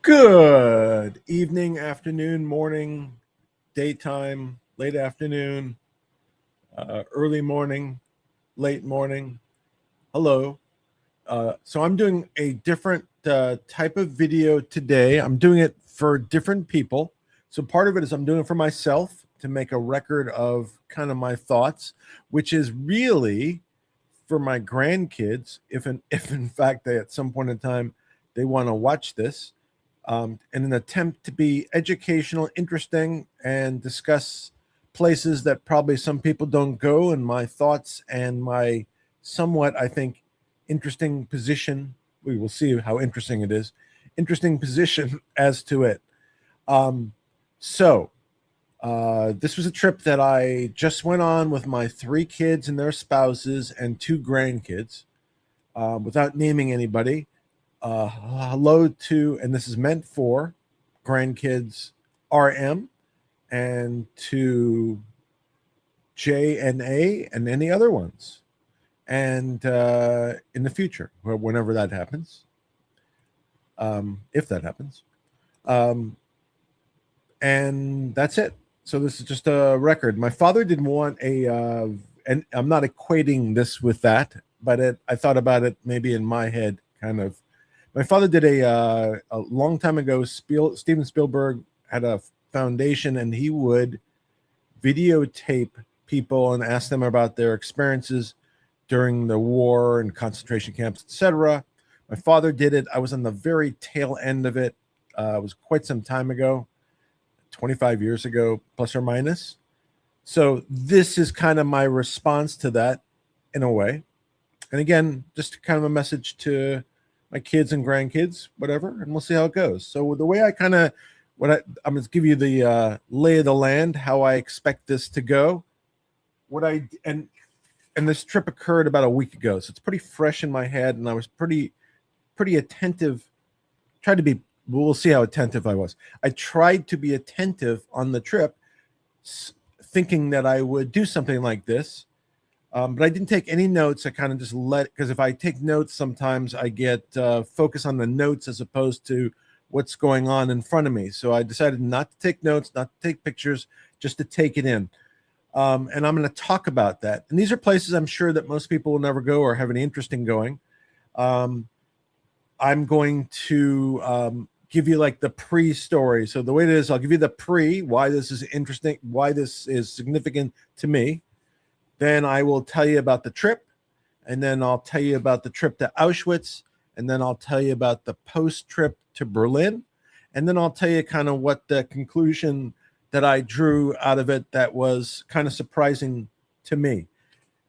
Good evening, afternoon, morning, daytime, late afternoon, early morning, late morning. Hello. So I'm doing a different type of video today. I'm doing it for different people. So part of it is I'm doing it for myself to make a record of kind of my thoughts, which is really for my grandkids, if in fact they at some point in time they want to watch this, in an attempt to be educational, interesting, and discuss places that probably some people don't go, and my thoughts and my somewhat, I think, interesting position. We will see how interesting it is. Interesting position as to it. Um, so, this was a trip that I just went on with my three kids and their spouses and two grandkids, without naming anybody. Hello to, and this is meant for grandkids RM and to J and A and any other ones. And in the future, whenever that happens, if that happens. Um, and that's it. So this is just a record. My father didn't want and I'm not equating this with that, but I thought about it maybe in my head, kind of. My father did a long time ago. Steven Spielberg had a foundation, and he would videotape people and ask them about their experiences during the war and concentration camps, etc. My father did it. I was on the very tail end of it. It was quite some time ago, 25 years ago, plus or minus. So this is kind of my response to that in a way. And again, just kind of a message to my kids and grandkids, whatever, and we'll see how it goes. So the way I kind of, I'm going to give you the lay of the land, how I expect this to go. And this trip occurred about a week ago, so it's pretty fresh in my head, and I was pretty attentive. Tried to be. We'll see how attentive I was. I tried to be attentive on the trip, thinking that I would do something like this. But I didn't take any notes. I kind of just because if I take notes, sometimes I get focus on the notes as opposed to what's going on in front of me. So I decided not to take notes, not to take pictures, just to take it in. And I'm going to talk about that. And these are places I'm sure that most people will never go or have any interest in going. I'm going to give you like the pre-story. So the way it is, I'll give you the pre, why this is interesting, why this is significant to me. Then I will tell you about the trip, and then I'll tell you about the trip to Auschwitz, and then I'll tell you about the post-trip to Berlin, and then I'll tell you kind of what the conclusion that I drew out of it that was kind of surprising to me.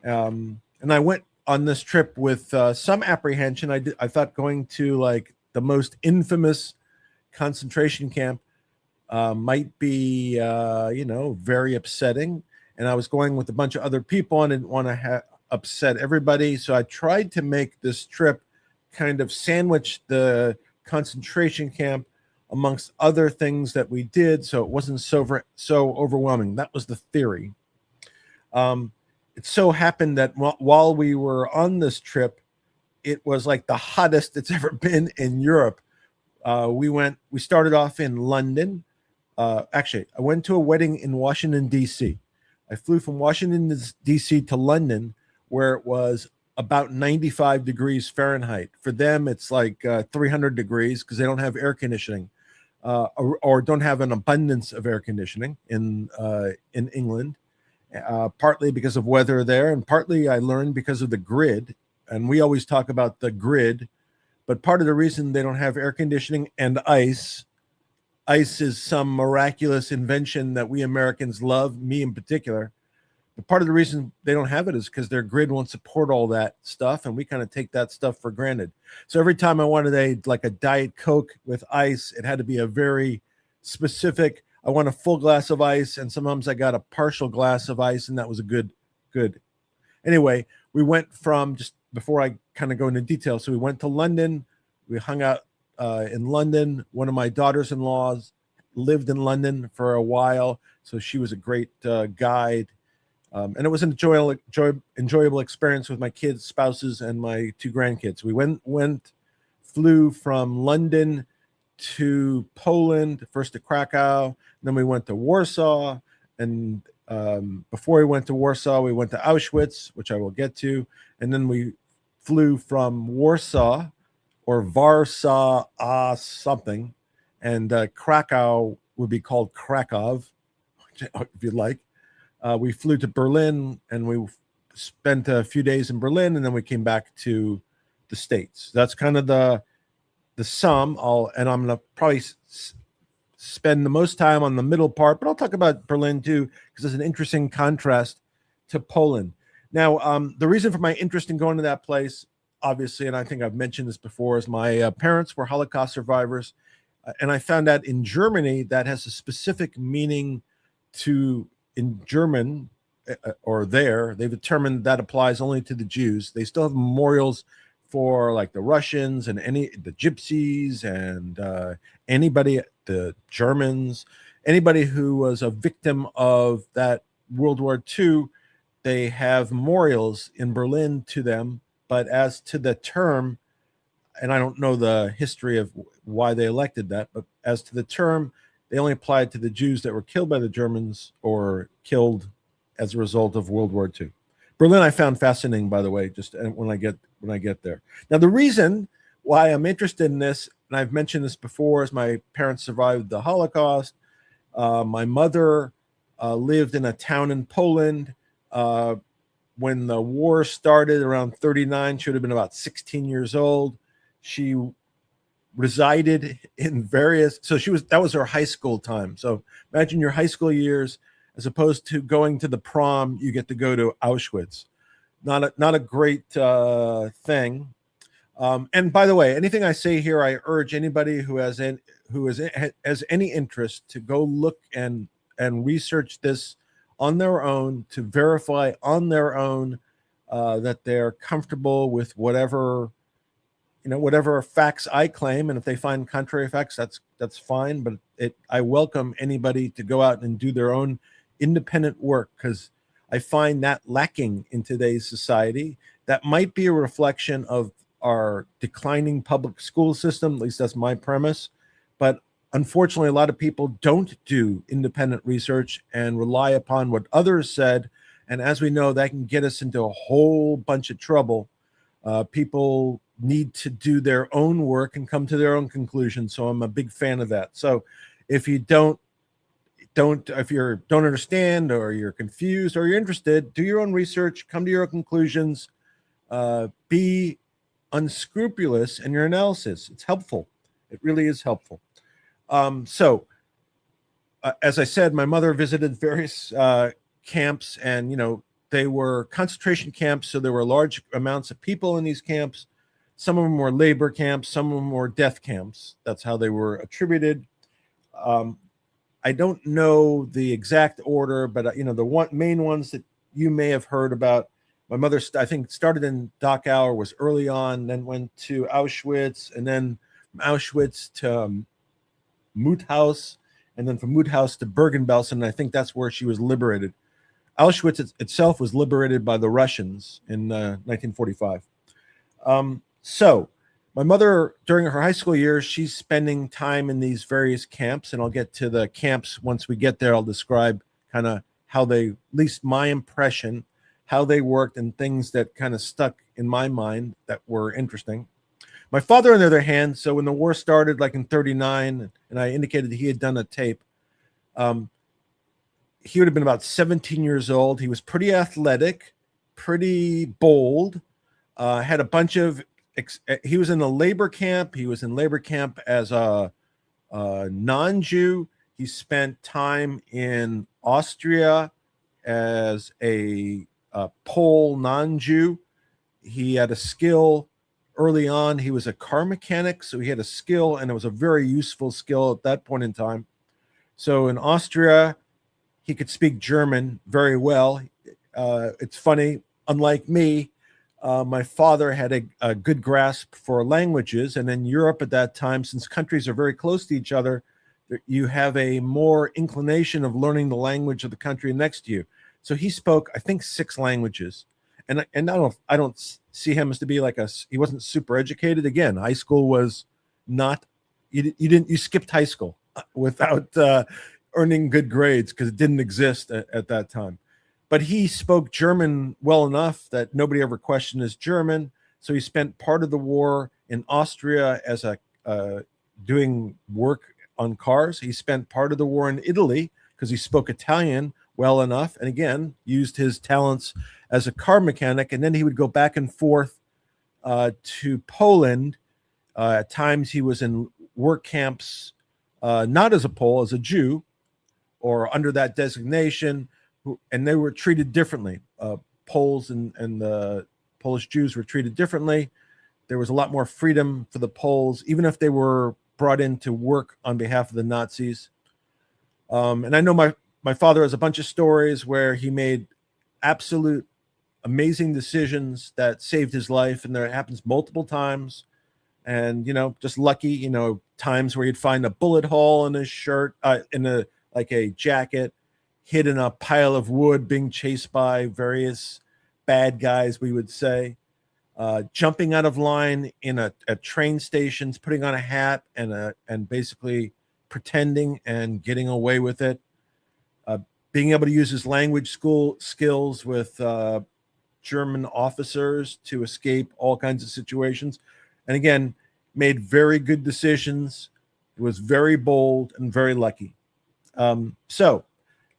And I went on this trip with some apprehension. I thought going to like the most infamous concentration camp might be, very upsetting. And I was going with a bunch of other people and didn't want to upset everybody. So I tried to make this trip kind of sandwich the concentration camp amongst other things that we did, so it wasn't so overwhelming. That was the theory. It so happened that while we were on this trip, it was like the hottest it's ever been in Europe. We started off in London. Actually, I went to a wedding in Washington, D.C. I flew from Washington, D.C. to London, where it was about 95 degrees Fahrenheit. For them, it's like 300 degrees because they don't have air conditioning, or don't have an abundance of air conditioning in England, partly because of weather there, and partly I learned because of the grid. And we always talk about the grid, but part of the reason they don't have air conditioning and ice is some miraculous invention that we Americans love, me in particular. But part of the reason they don't have it is because their grid won't support all that stuff, and we kind of take that stuff for granted. So every time I wanted a Diet Coke with ice, it had to be a very specific. I want a full glass of ice, and sometimes I got a partial glass of ice, and that was a good. Anyway, we went from, just before I kind of go into detail, so we went to London. We hung out in London. One of my daughters-in-laws lived in London for a while, so she was a great guide. And it was an enjoyable experience with my kids, spouses, and my two grandkids. We flew from London to Poland, first to Krakow, then we went to Warsaw, and before we went to Warsaw, we went to Auschwitz, which I will get to, and then we flew from Warsaw or Warsaw something, and Krakow would be called Krakow, if you'd like. We flew to Berlin, and we spent a few days in Berlin, and then we came back to the States. That's kind of the sum. I'm going to probably spend the most time on the middle part, but I'll talk about Berlin too, because it's an interesting contrast to Poland. Now, the reason for my interest in going to that place, obviously, and I think I've mentioned this before, is my parents were Holocaust survivors. And I found out in Germany that has a specific meaning in German, or there, they've determined that applies only to the Jews. They still have memorials for like the Russians and the Gypsies and anybody, the Germans, anybody who was a victim of that World War II. They have memorials in Berlin to them. But as to the term, and I don't know the history of why they elected that, but as to the term, they only applied to the Jews that were killed by the Germans or killed as a result of World War II. Berlin I found fascinating, by the way, just when I get there. Now, the reason why I'm interested in this, and I've mentioned this before, is my parents survived the Holocaust. My mother lived in a town in Poland. When the war started around 39, she would have been about 16 years old. She resided in that was her high school time. So imagine your high school years, as opposed to going to the prom, you get to go to Auschwitz. Not a great thing. And by the way, anything I say here, I urge anybody who has any interest to go look and research this on their own, to verify on their own that they're comfortable with whatever facts I claim. And if they find contrary facts, that's fine. But I welcome anybody to go out and do their own independent work, because I find that lacking in today's society. That might be a reflection of our declining public school system. At least that's my premise. But unfortunately, a lot of people don't do independent research and rely upon what others said. And as we know, that can get us into a whole bunch of trouble. People need to do their own work and come to their own conclusions. So I'm a big fan of that. So if you don't understand, or you're confused, or you're interested, do your own research, come to your own conclusions, be unscrupulous in your analysis. It's helpful. It really is helpful. So as I said, my mother visited various camps, and they were concentration camps, so there were large amounts of people in these camps. Some of them were labor camps, some of them were death camps. That's how they were attributed. I don't know the exact order, but the main ones that you may have heard about. My mother, I think, started in Dachau, was early on, then went to Auschwitz, and then from Auschwitz to Muthaus, and then from Muthaus to Bergen-Belsen. I think that's where she was liberated. Auschwitz itself was liberated by the Russians in 1945. So my mother, during her high school years, she's spending time in these various camps, and I'll get to the camps once we get there. I'll describe kind of how they, at least my impression, how they worked, and things that kind of stuck in my mind that were interesting. My father, on the other hand, so when the war started, like in 39, and I indicated that he had done a tape, he would have been about 17 years old. He was pretty athletic, pretty bold, had a bunch of, he was in the labor camp. He was in labor camp as a non-Jew. He spent time in Austria as a Pole non-Jew. He had a skill early on. He was a car mechanic, so he had a skill, and it was a very useful skill at that point in time. So in Austria, he could speak German very well. It's funny, unlike me, my father had a good grasp for languages, and in Europe at that time, since countries are very close to each other, you have a more inclination of learning the language of the country next to you. So he spoke, I think, 6 languages, and I don't see him as to be he wasn't super educated. Again, high school was not You skipped high school without earning good grades because it didn't exist at that time. But he spoke German well enough that nobody ever questioned his German. So he spent part of the war in Austria as a doing work on cars. He spent part of the war in Italy because he spoke Italian well enough, and again used his talents as a car mechanic. And then he would go back and forth to Poland. At times, he was in work camps, not as a Pole, as a Jew, or under that designation, and they were treated differently. Poles and the Polish Jews were treated differently. There was a lot more freedom for the Poles, even if they were brought in to work on behalf of the Nazis. And I know my father has a bunch of stories where he made absolute amazing decisions that saved his life, and there happens multiple times. And just lucky, times where he'd find a bullet hole in his shirt, in a jacket, hid in a pile of wood, being chased by various bad guys, we would say. Jumping out of line at train stations, putting on a hat and basically pretending and getting away with it. Being able to use his language school skills with German officers to escape all kinds of situations. And again, made very good decisions. It was very bold and very lucky. So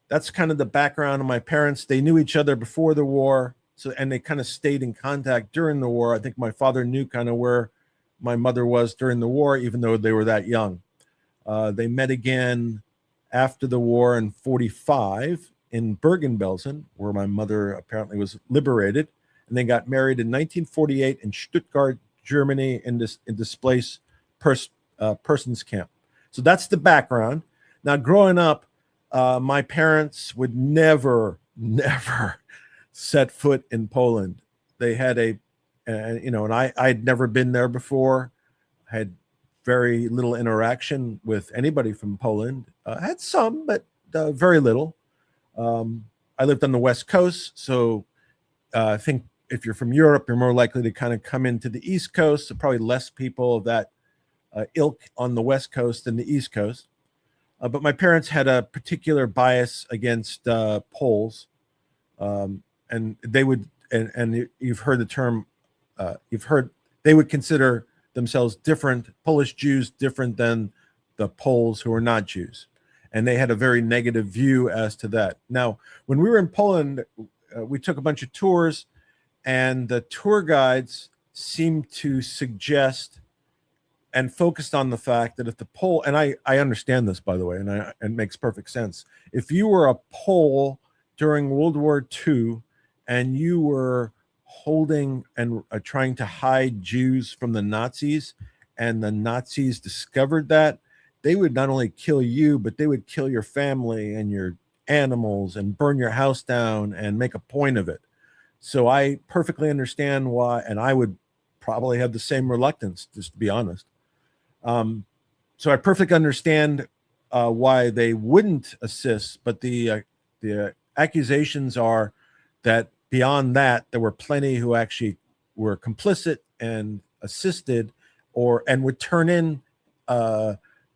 that's kind of the background of my parents. They knew each other before the war. And they kind of stayed in contact during the war. I think my father knew kind of where my mother was during the war, even though they were that young. They met again after the war in 1945 in Bergen-Belsen, where my mother apparently was liberated. And they got married in 1948 in Stuttgart, Germany, in displaced persons camp. So that's the background. Now, growing up, my parents would never set foot in Poland. They had and I'd never been there before. I had very little interaction with anybody from Poland. I had some, but very little. I lived on the West Coast, so I think if you're from Europe, you're more likely to kind of come into the East Coast. So probably less people of that ilk on the West Coast than the East Coast. But my parents had a particular bias against Poles. And they would, and you've heard the term, they would consider themselves different, Polish Jews different than the Poles who are not Jews. And they had a very negative view as to that. Now, when we were in Poland, we took a bunch of tours, and the tour guides seemed to suggest and focused on the fact that if the Pole, and I understand this, by the way, and it makes perfect sense. If you were a Pole during World War II, and you were holding and trying to hide Jews from the Nazis, and the Nazis discovered that, they would not only kill you, but they would kill your family and your animals and burn your house down and make a point of it. So I perfectly understand why, and I would probably have the same reluctance, just to be honest. So I perfectly understand why they wouldn't assist, but the accusations are that beyond that, there were plenty who actually were complicit and assisted, and would turn in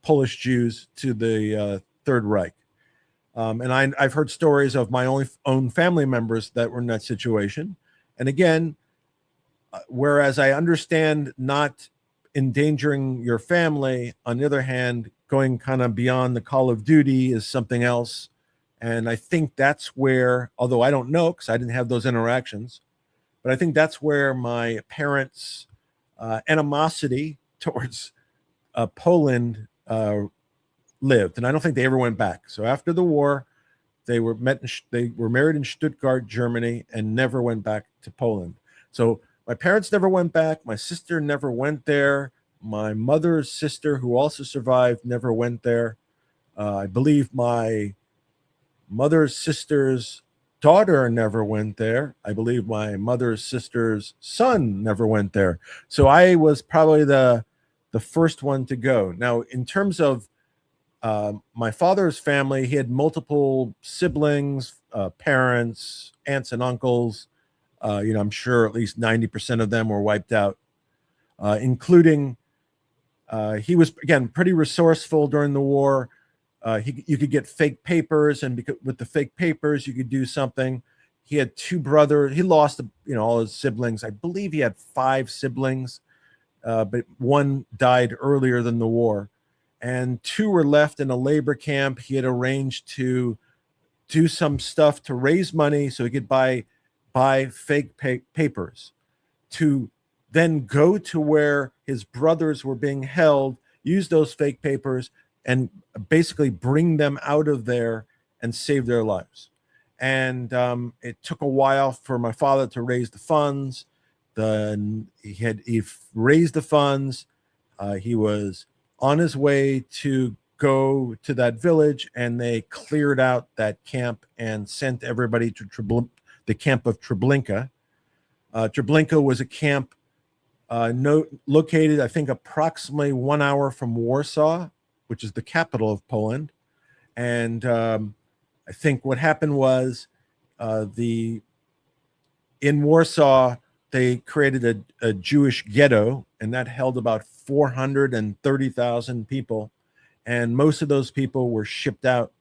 Polish Jews to the Third Reich. And I've heard stories of my own family members that were in that situation. And again, whereas I understand not endangering your family, on the other hand, going kind of beyond the call of duty is something else. And I think that's where, although I don't know because I didn't have those interactions, but I think that's where my parents' animosity towards Poland lived. And I don't think they ever went back. So after the war, they were married in Stuttgart, Germany, and never went back to Poland. So my parents never went back. My sister never went there. My mother's sister, who also survived, never went there. I believe my mother's sister's daughter never went there. I believe my mother's sister's son never went there. So I was probably the first one to go. Now, in terms of my father's family, he had multiple siblings, parents, aunts and uncles. I'm sure at least 90% of them were wiped out, including He was, again, pretty resourceful during the war. You could get fake papers, and with the fake papers, you could do something. He had two brothers. He lost, all his siblings. I believe he had five siblings, but one died earlier than the war, and two were left in a labor camp. He had arranged to do some stuff to raise money so he could buy fake papers, to then go to where his brothers were being held, use those fake papers, and basically bring them out of there and save their lives. And it took a while for my father to raise the funds. He raised the funds. He was on his way to go to that village, and they cleared out that camp and sent everybody to the camp of Treblinka. Treblinka was a camp located, I think, approximately 1 hour from Warsaw, which is the capital of Poland. And I think what happened was in Warsaw, they created a Jewish ghetto, and that held about 430,000 people. And most of those people were shipped out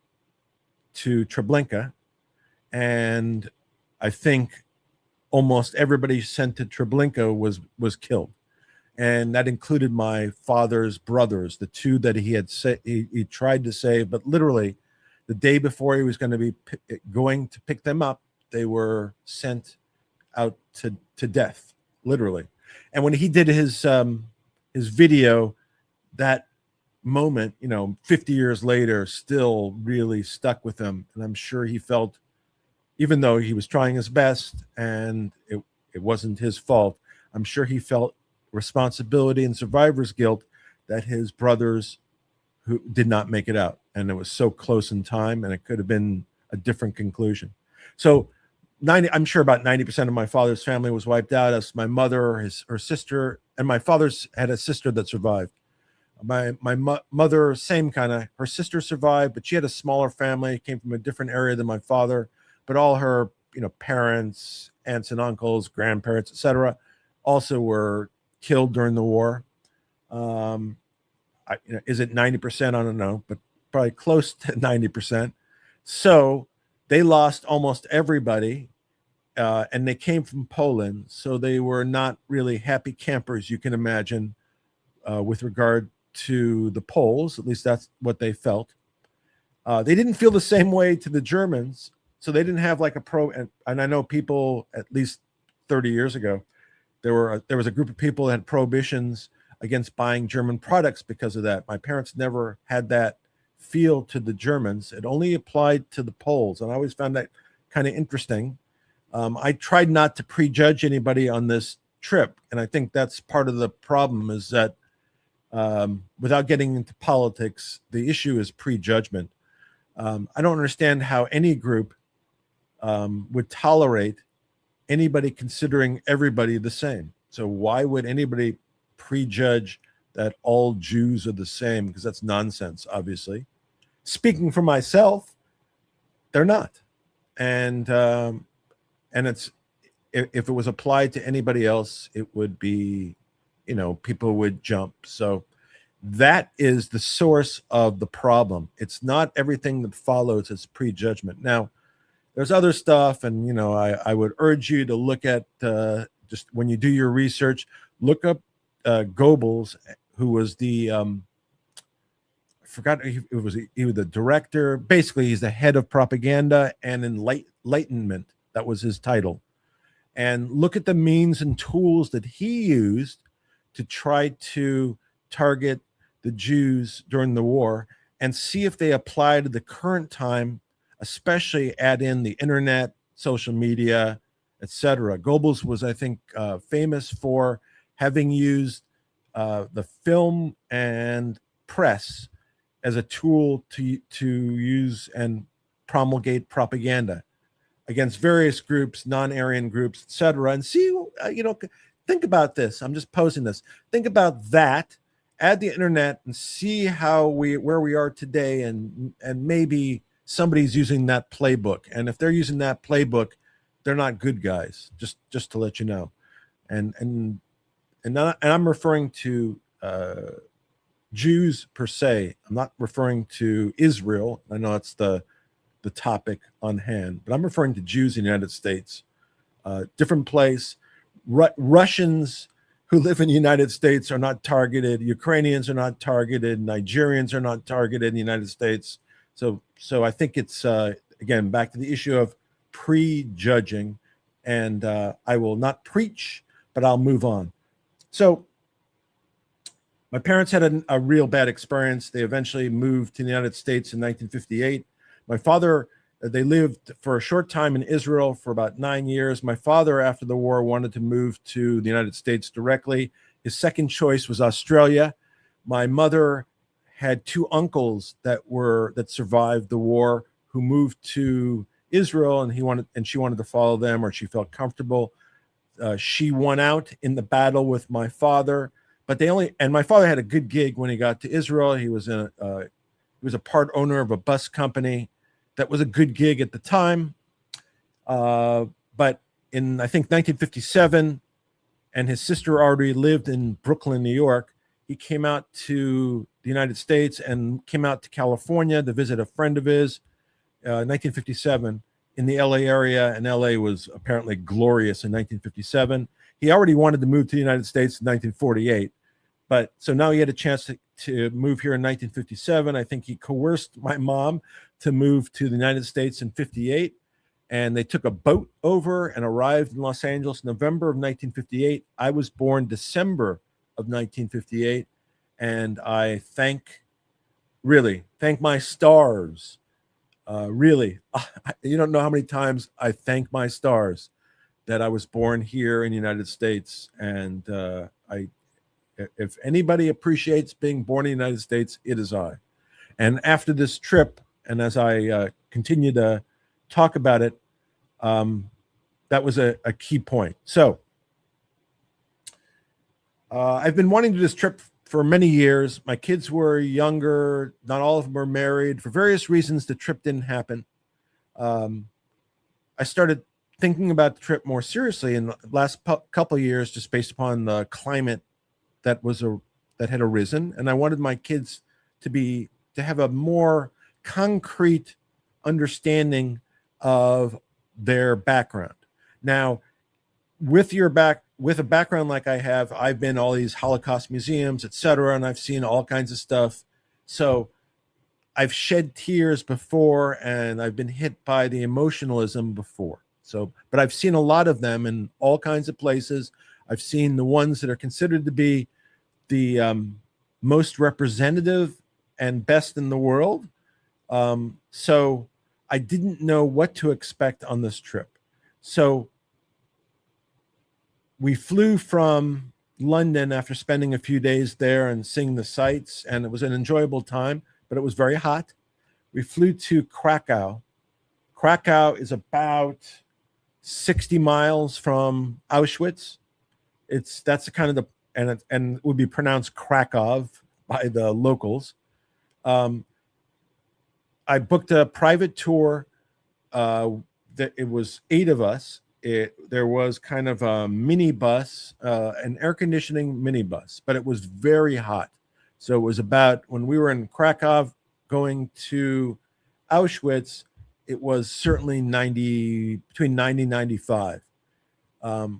to Treblinka. And I think almost everybody sent to Treblinka was killed. And that included my father's brothers, the two that he tried to save, but literally the day before he was going to pick them up, they were sent out to death, literally. And when he did his video, that moment, 50 years later, still really stuck with him. And I'm sure he felt, even though he was trying his best and it wasn't his fault, I'm sure he felt responsibility and survivor's guilt that his brothers who did not make it out. And it was so close in time, and it could have been a different conclusion. So I'm sure about 90% of my father's family was wiped out. As my mother, her sister, and my father's had a sister that survived. My mother, same kind of, her sister survived, but she had a smaller family, came from a different area than my father, but all her, parents, aunts and uncles, grandparents, etc., also were killed during the war. Is it 90%? I don't know, but probably close to 90%. So they lost almost everybody, and they came from Poland. So they were not really happy campers, you can imagine, with regard to the Poles. At least that's what they felt. They didn't feel the same way to the Germans. So they didn't have like and I know people, at least 30 years ago, there was a group of people that had prohibitions against buying German products because of that. My parents never had that feel to the Germans. It only applied to the Poles. And I always found that kind of interesting. I tried not to prejudge anybody on this trip. And I think that's part of the problem, is that without getting into politics, the issue is prejudgment. I don't understand how any group would tolerate anybody considering everybody the same. So why would anybody prejudge that all Jews are the same? Because that's nonsense, obviously. Speaking for myself, they're not. And it's, if it was applied to anybody else, it would be, people would jump. So that is the source of the problem. It's not everything that follows as prejudgment. Now, there's other stuff, and I would urge you to look at, just when you do your research, look up Goebbels, who was the I forgot, he was the director. Basically, he's the head of propaganda and enlightenment. That was his title. And look at the means and tools that he used to try to target the Jews during the war, and see if they apply to the current time, especially add in the internet, social media, etc. Goebbels was, I think, famous for having used the film and press as a tool to use and promulgate propaganda against various groups, non-Aryan groups, etc. And see, think about this. I'm just posing this. Think about that. Add the internet and see where we are today, and maybe somebody's using that playbook. And if they're using that playbook, they're not good guys. Just to let you know. And I'm referring to Jews per se. I'm not referring to Israel. I know it's the topic on hand, but I'm referring to Jews in the United States. Different place. Russians who live in the United States are not targeted. Ukrainians are not targeted. Nigerians are not targeted in the United States. So I think it's again back to the issue of prejudging, and I will not preach, but I'll move on. So my parents had a real bad experience. They eventually moved to the United States in 1958. My father, they lived for a short time in Israel for about 9 years. My father, after the war, wanted to move to the United States directly. His second choice was Australia. My mother had two uncles that survived the war who moved to Israel, and she wanted to follow them, or she felt comfortable. She won out in the battle with my father, and my father had a good gig when he got to Israel. He was a part owner of a bus company. That was a good gig at the time. But in, I think, 1957, and his sister already lived in Brooklyn, New York, he came out to the United States and came out to California to visit a friend of his, 1957, in the LA area. And LA was apparently glorious in 1957. He already wanted to move to the United States in 1948. But so now he had a chance to move here in 1957. I think he coerced my mom to move to the United States in 58. And they took a boat over and arrived in Los Angeles November of 1958. I was born December of 1958. And I thank my stars. Really, you don't know how many times I thank my stars that I was born here in the United States. And if anybody appreciates being born in the United States, it is I. And after this trip, and as I continue to talk about it, that was a key point. So I've been wanting to do this trip for many years. My kids were younger. Not all of them were married. For various reasons, the trip didn't happen. I started thinking about the trip more seriously in the last couple of years, just based upon the climate that had arisen, and I wanted my kids to have a more concrete understanding of their background. Now, with a background like I have, I've been all these Holocaust museums, etc., and I've seen all kinds of stuff. So I've shed tears before, and I've been hit by the emotionalism before. So, but I've seen a lot of them in all kinds of places. I've seen the ones that are considered to be the most representative and best in the world. So I didn't know what to expect on this trip. So we flew from London after spending a few days there and seeing the sights, and it was an enjoyable time, but it was very hot. We flew to Krakow. Krakow is about 60 miles from Auschwitz. That's the kind of and it would be pronounced Krakow by the locals. I booked a private tour. That it was 8 of us. There was kind of a minibus, an air conditioning minibus, but it was very hot. So it was about, when we were in Krakow going to Auschwitz, it was certainly between 90 and 95,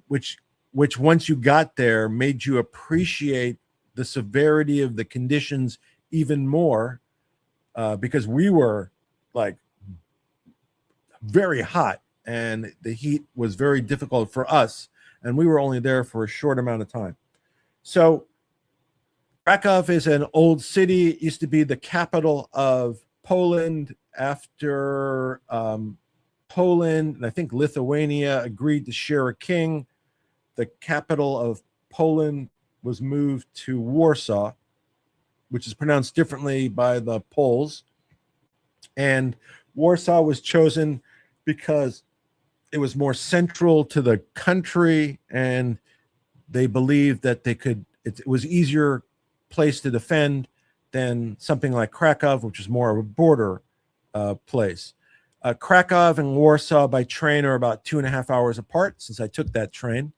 which once you got there made you appreciate the severity of the conditions even more, because we were like very hot and the heat was very difficult for us, and we were only there for a short amount of time. So Krakow is an old city. It used to be the capital of Poland. After Poland and I think Lithuania agreed to share a king, the capital of Poland was moved to Warsaw, which is pronounced differently by the Poles. And Warsaw was chosen because it was more central to the country, and they believed that it was easier place to defend than something like Krakow, which is more of a border place. Krakow and Warsaw by train are about 2.5 hours apart, since I took that train.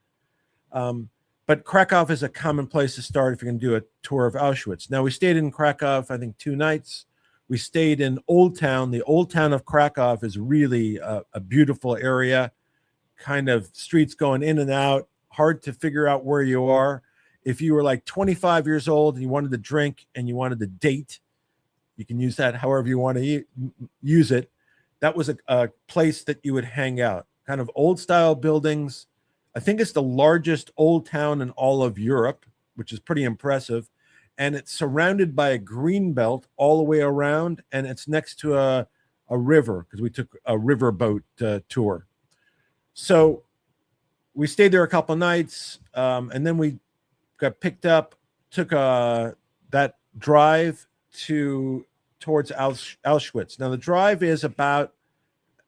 But Krakow is a common place to start if you're going to do a tour of Auschwitz. Now, we stayed in Krakow, I think, 2 nights. We stayed in Old Town. The Old Town of Krakow is really a beautiful area, kind of streets going in and out, hard to figure out where you are. If you were like 25 years old and you wanted to drink and you wanted to date, you can use that however you want to use it. That was a place that you would hang out. Kind of old style buildings. I think it's the largest old town in all of Europe, which is pretty impressive. And it's surrounded by a green belt all the way around. And it's next to a river, because we took a riverboat tour. So we stayed there a couple of nights. And then we got picked up, took that drive towards Auschwitz. Now, the drive is about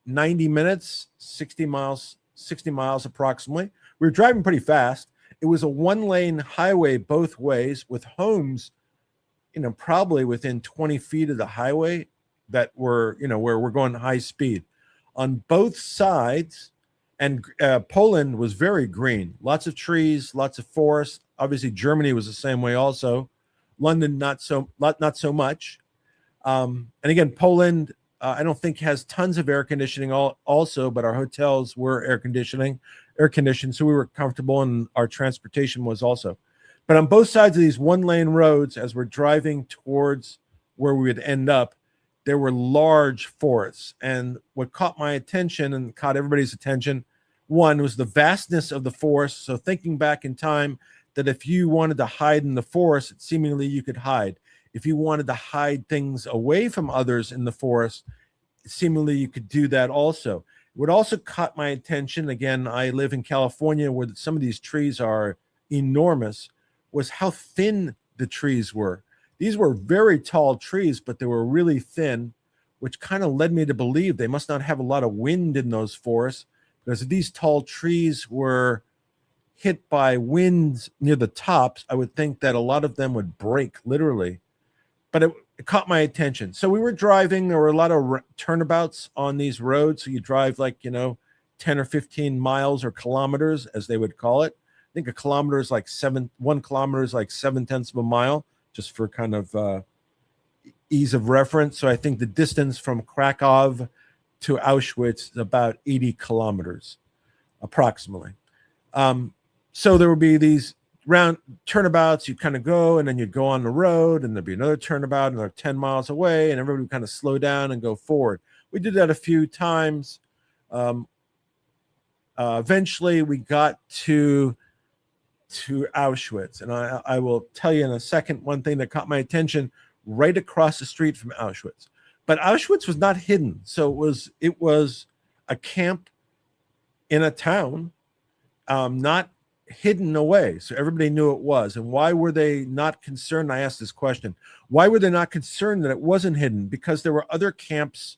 90 minutes, 60 miles approximately. We were driving pretty fast. It was a one-lane highway both ways with homes, probably within 20 feet of the highway that were, where we're going high speed on both sides. And Poland was very green, lots of trees, lots of forests. Obviously, Germany was the same way also. London, not so much. And again, Poland, I don't think has tons of air conditioning also, but our hotels were air conditioned, so we were comfortable, and our transportation was also. But on both sides of these one-lane roads, as we're driving towards where we would end up, there were large forests. And what caught my attention and caught everybody's attention, one, was the vastness of the forest. So thinking back in time, that if you wanted to hide in the forest, seemingly you could hide. If you wanted to hide things away from others in the forest, seemingly you could do that also. What also caught my attention, again, I live in California where some of these trees are enormous, was how thin the trees were. These were very tall trees, but they were really thin, which kind of led me to believe they must not have a lot of wind in those forests, because if these tall trees were hit by winds near the tops, I would think that a lot of them would break, literally. But it caught my attention. So we were driving. There were a lot of turnabouts on these roads. So you drive 10 or 15 miles or kilometers, as they would call it. I think a kilometer is like 1 kilometer is like 7/10 of a mile, just for kind of ease of reference. So I think the distance from Krakow to Auschwitz is about 80 kilometers, approximately. So there would be these round turnabouts. You'd kind of go, and then you'd go on the road, and there'd be another turnabout, another 10 miles away, and everybody would kind of slow down and go forward. We did that a few times. Eventually, we got to Auschwitz, and I will tell you in a second one thing that caught my attention right across the street from Auschwitz. But Auschwitz was not hidden, so it was a camp in a town, not hidden away, so everybody knew it was. And why were they not concerned? I asked this question. Why were they not concerned that it wasn't hidden? Because there were other camps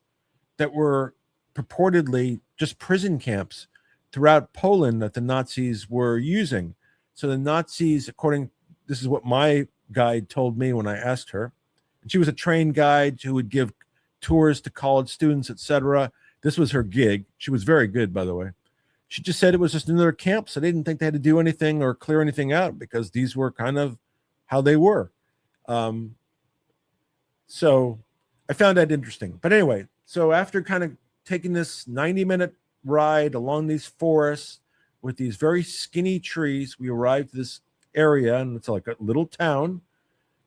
that were purportedly just prison camps throughout Poland that the Nazis were using. So the Nazis, this is what my guide told me when I asked her. And she was a trained guide who would give tours to college students, etc. This was her gig. She was very good, by the way. She just said it was just another camp, so they didn't think they had to do anything or clear anything out, because these were kind of how they were. So I found that interesting. But anyway, so after kind of taking this 90-minute ride along these forests with these very skinny trees, we arrived at this area, and it's like a little town,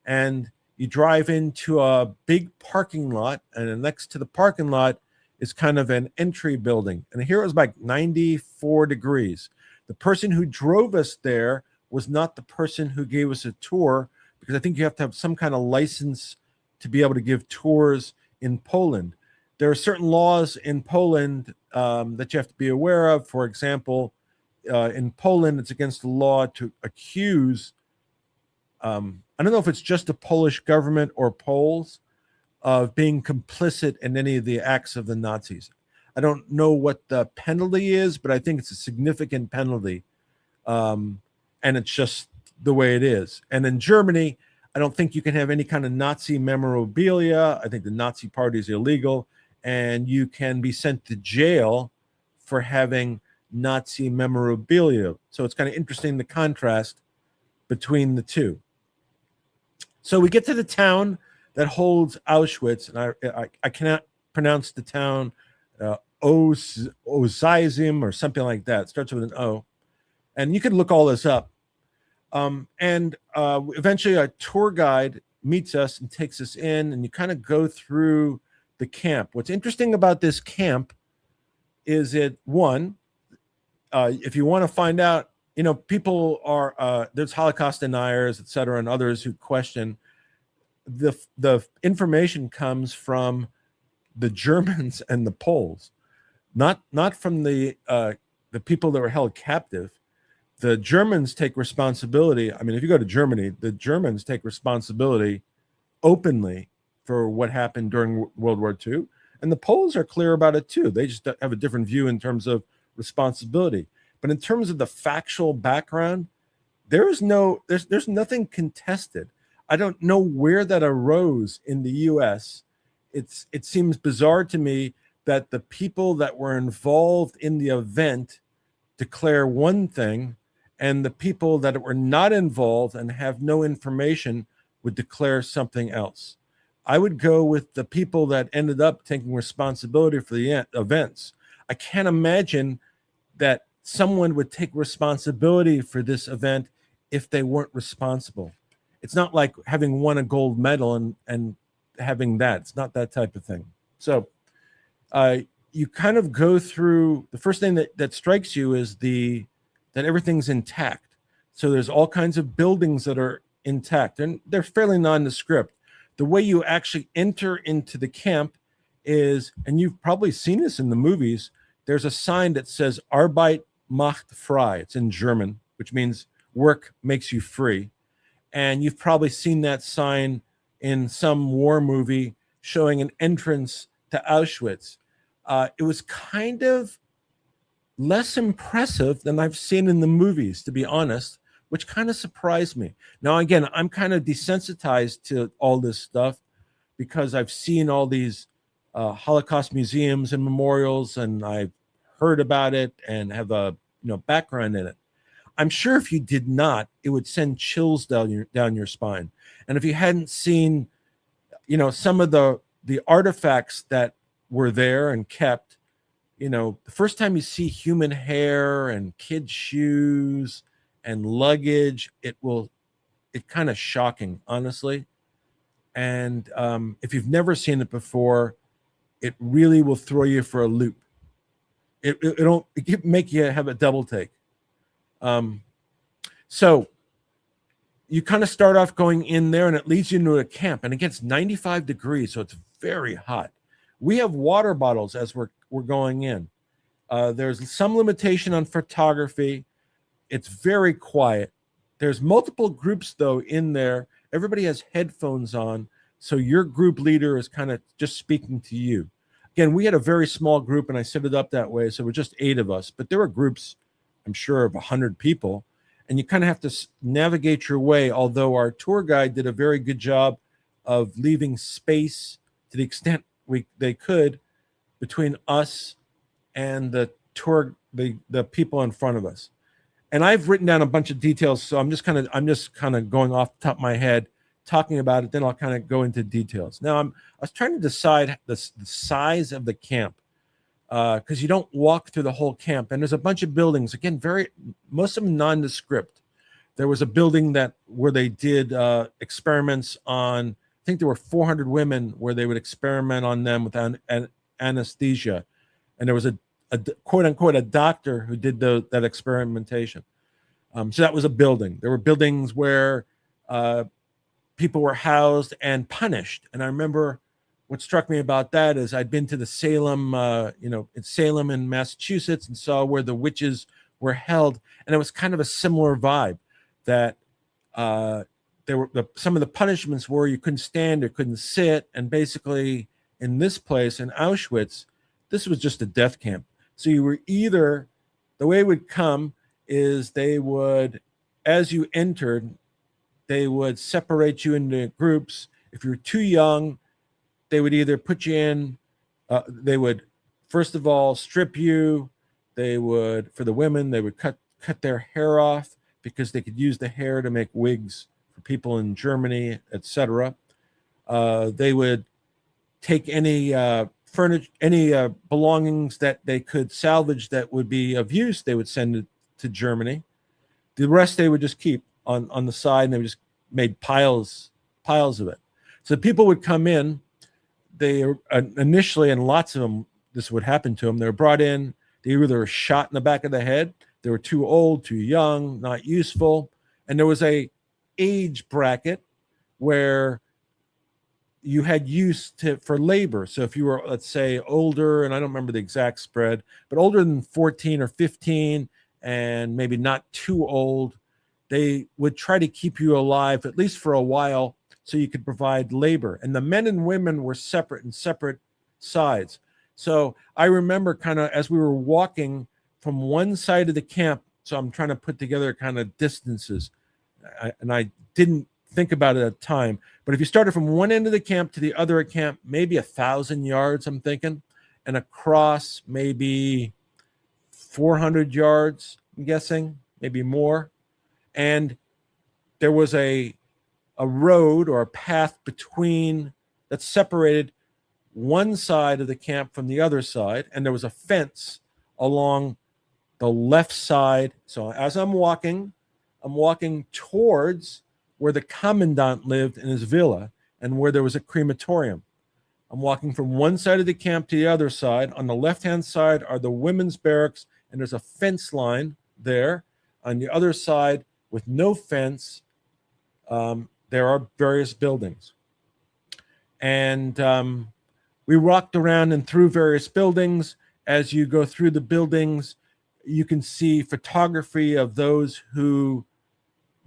and you drive into a big parking lot, and then next to the parking lot is kind of an entry building. And here it was like 94 degrees. The person who drove us there was not the person who gave us a tour, because I think you have to have some kind of license to be able to give tours in Poland. There are certain laws in Poland that you have to be aware of. For example, in Poland, it's against the law to accuse, I don't know if it's just the Polish government or Poles, of being complicit in any of the acts of the Nazis. I don't know what the penalty is, but I think it's a significant penalty. And it's just the way it is. And in Germany, I don't think you can have any kind of Nazi memorabilia. I think the Nazi party is illegal, and you can be sent to jail for having Nazi memorabilia. So it's kind of interesting the contrast between the two. So we get to the town that holds Auschwitz, and I cannot pronounce the town, Ozizim or something like that. It starts with an O, and you can look all this up. And eventually, a tour guide meets us and takes us in, and you kind of go through the camp. What's interesting about this camp is it one, if you want to find out, people are there's Holocaust deniers, et cetera, and others who question the information comes from the Germans and the Poles, not from the people that were held captive. The Germans take responsibility. I mean, if you go to Germany, the Germans take responsibility openly for what happened during World War II, and the Poles are clear about it too. They just have a different view in terms of responsibility. But in terms of the factual background, there's nothing contested. I don't know where that arose in the U.S. It seems bizarre to me that the people that were involved in the event declare one thing, and the people that were not involved and have no information would declare something else. I would go with the people that ended up taking responsibility for the events. I can't imagine that someone would take responsibility for this event if they weren't responsible. It's not like having won a gold medal and having that. It's not that type of thing. So you kind of go through, the first thing that strikes you is that everything's intact. So there's all kinds of buildings that are intact, and they're fairly nondescript. The way you actually enter into the camp is, and you've probably seen this in the movies, there's a sign that says Arbeit macht frei. It's in German, which means work makes you free. And you've probably seen that sign in some war movie showing an entrance to Auschwitz. It was kind of less impressive than I've seen in the movies, to be honest, which kind of surprised me. Now, again, I'm kind of desensitized to all this stuff because I've seen all these Holocaust museums and memorials, and I've heard about it and have a background in it. I'm sure if you did not, it would send chills down your spine. And if you hadn't seen, some of the artifacts that were there and kept, the first time you see human hair and kids' shoes and luggage, it kind of shocking, honestly. And if you've never seen it before, it really will throw you for a loop. It'll make you have a double take. So you kind of start off going in there, and it leads you into a camp, and it gets 95 degrees, so it's very hot. We have water bottles as we're going in. There's some limitation on photography. It's very quiet. There's multiple groups, though, in there. Everybody has headphones on, so your group leader is kind of just speaking to you. Again, we had a very small group, and I set it up that way, so we're just 8 of us. But there were groups, I'm sure, of 100 people, and you kind of have to navigate your way, although our tour guide did a very good job of leaving space to the extent they could between us and the people in front of us. And I've written down a bunch of details, so I'm just kind of going off the top of my head, talking about it. Then I'll kind of go into details. Now I was trying to decide the size of the camp, because you don't walk through the whole camp, and there's a bunch of buildings. Again, most of them nondescript. There was a building where they did experiments on. I think there were 400 women where they would experiment on them with anesthesia, and there was a quote unquote a doctor who did that experimentation. So that was a building. There were buildings where people were housed and punished. And I remember what struck me about that is I'd been to the Salem, in Salem in Massachusetts, and saw where the witches were held, and it was kind of a similar vibe. That some of the punishments were you couldn't stand or couldn't sit, and basically in this place in Auschwitz, this was just a death camp. So you were either, the way it would come is they would, as you entered, they would separate you into groups. If you're too young, they would either put you in, they would first of all strip you, They would, for the women, they would cut their hair off because they could use the hair to make wigs for people in Germany, etc. They would take any furniture, any belongings that they could salvage that would be of use. They would send it to Germany. The rest they would just keep on the side, and they just made piles of it. So people would come in. They initially, and lots of them, this would happen to them. They were brought in. They either were shot in the back of the head. They were too old, too young, not useful, and there was a age bracket where you had use for labor. So if you were, let's say, older, and I don't remember the exact spread, but older than 14 or 15, and maybe not too old, they would try to keep you alive at least for a while so you could provide labor. And the men and women were separate in separate sides. So I remember kind of as we were walking from one side of the camp, so I'm trying to put together kind of distances, and I didn't think about it at the time, but if you started from one end of the camp to the other camp, maybe 1,000 yards, I'm thinking, and across maybe 400 yards, I'm guessing, maybe more. And there was a road or a path between that separated one side of the camp from the other side, and there was a fence along the left side. So as I'm walking towards where the commandant lived in his villa and where there was a crematorium. I'm walking from one side of the camp to the other side. On the left-hand side are the women's barracks, and there's a fence line there. On the other side, with no fence, there are various buildings. And we walked around and through various buildings. As you go through the buildings, you can see photography of those who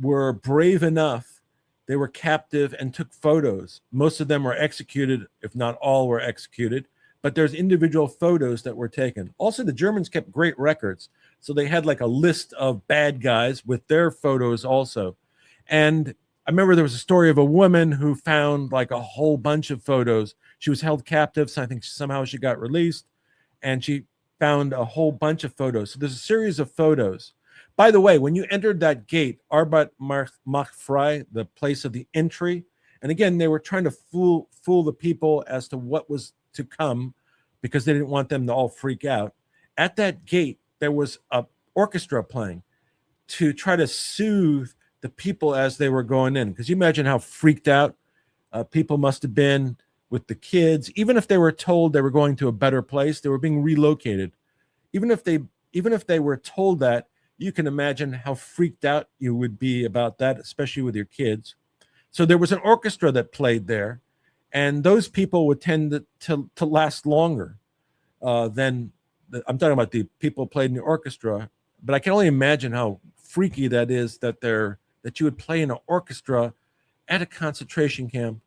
were brave enough. They were captive and took photos. Most of them were executed, if not all were executed, but there's individual photos that were taken. Also, the Germans kept great records. So they had like a list of bad guys with their photos also. And I remember there was a story of a woman who found like a whole bunch of photos. She was held captive, so I think somehow she got released, and she found a whole bunch of photos. So there's a series of photos. By the way, when you entered that gate, Arbeit macht frei, the place of the entry, and again, they were trying to fool the people as to what was to come because they didn't want them to all freak out. At that gate, there was an orchestra playing to try to soothe the people as they were going in. Because you imagine how freaked out people must have been with the kids. Even if they were told they were going to a better place, they were being relocated. Even if they were told that, you can imagine how freaked out you would be about that, especially with your kids. So there was an orchestra that played there, and those people would tend to last longer than I'm talking about the people played in the orchestra. But I can only imagine how freaky that is that you would play in an orchestra at a concentration camp,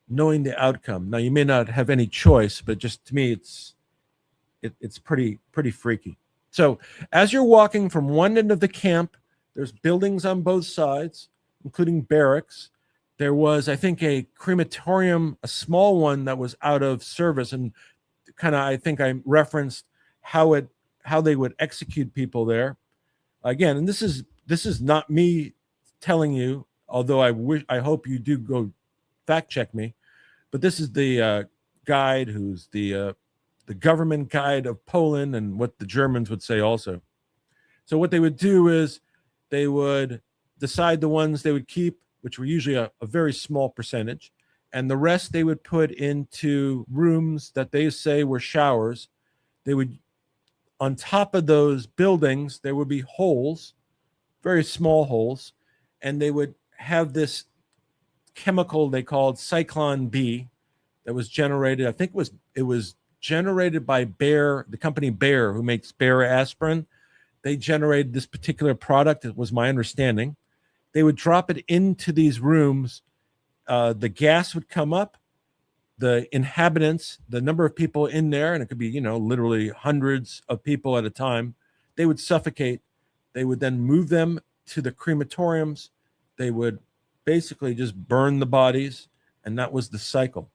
knowing the outcome. Now you may not have any choice, but just to me, it's pretty freaky. So as you're walking from one end of the camp, there's buildings on both sides, including barracks. There was, I think, a crematorium, a small one that was out of service, and kind of, I think I referenced how they would execute people there. Again, and this is not me telling you, although I hope you do go fact check me, but this is the guide who's the government guide of Poland, and what the Germans would say also. So what they would do is they would decide the ones they would keep, which were usually a very small percentage, and the rest they would put into rooms that they say were showers. They would, on top of those buildings, there would be holes, very small holes, and they would have this chemical they called Cyclone B that was generated. I think it was generated by Bayer, the company Bayer, who makes Bayer aspirin. They generated this particular product. It was my understanding. They would drop it into these rooms. The gas would come up. The inhabitants, the number of people in there, and it could be, literally hundreds of people at a time, they would suffocate. They would then move them to the crematoriums. They would basically just burn the bodies, and that was the cycle.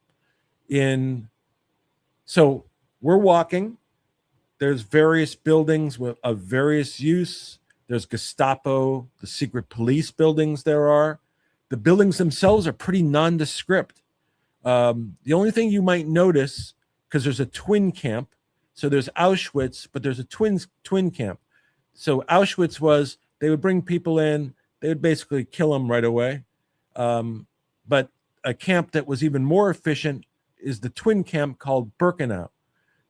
So we're walking. There's various buildings of various use. There's Gestapo, the secret police buildings there are. The buildings themselves are pretty nondescript. The only thing you might notice, because there's a twin camp, so there's Auschwitz, but there's a twin camp. So Auschwitz was, they would bring people in, they would basically kill them right away. But a camp that was even more efficient is the twin camp called Birkenau.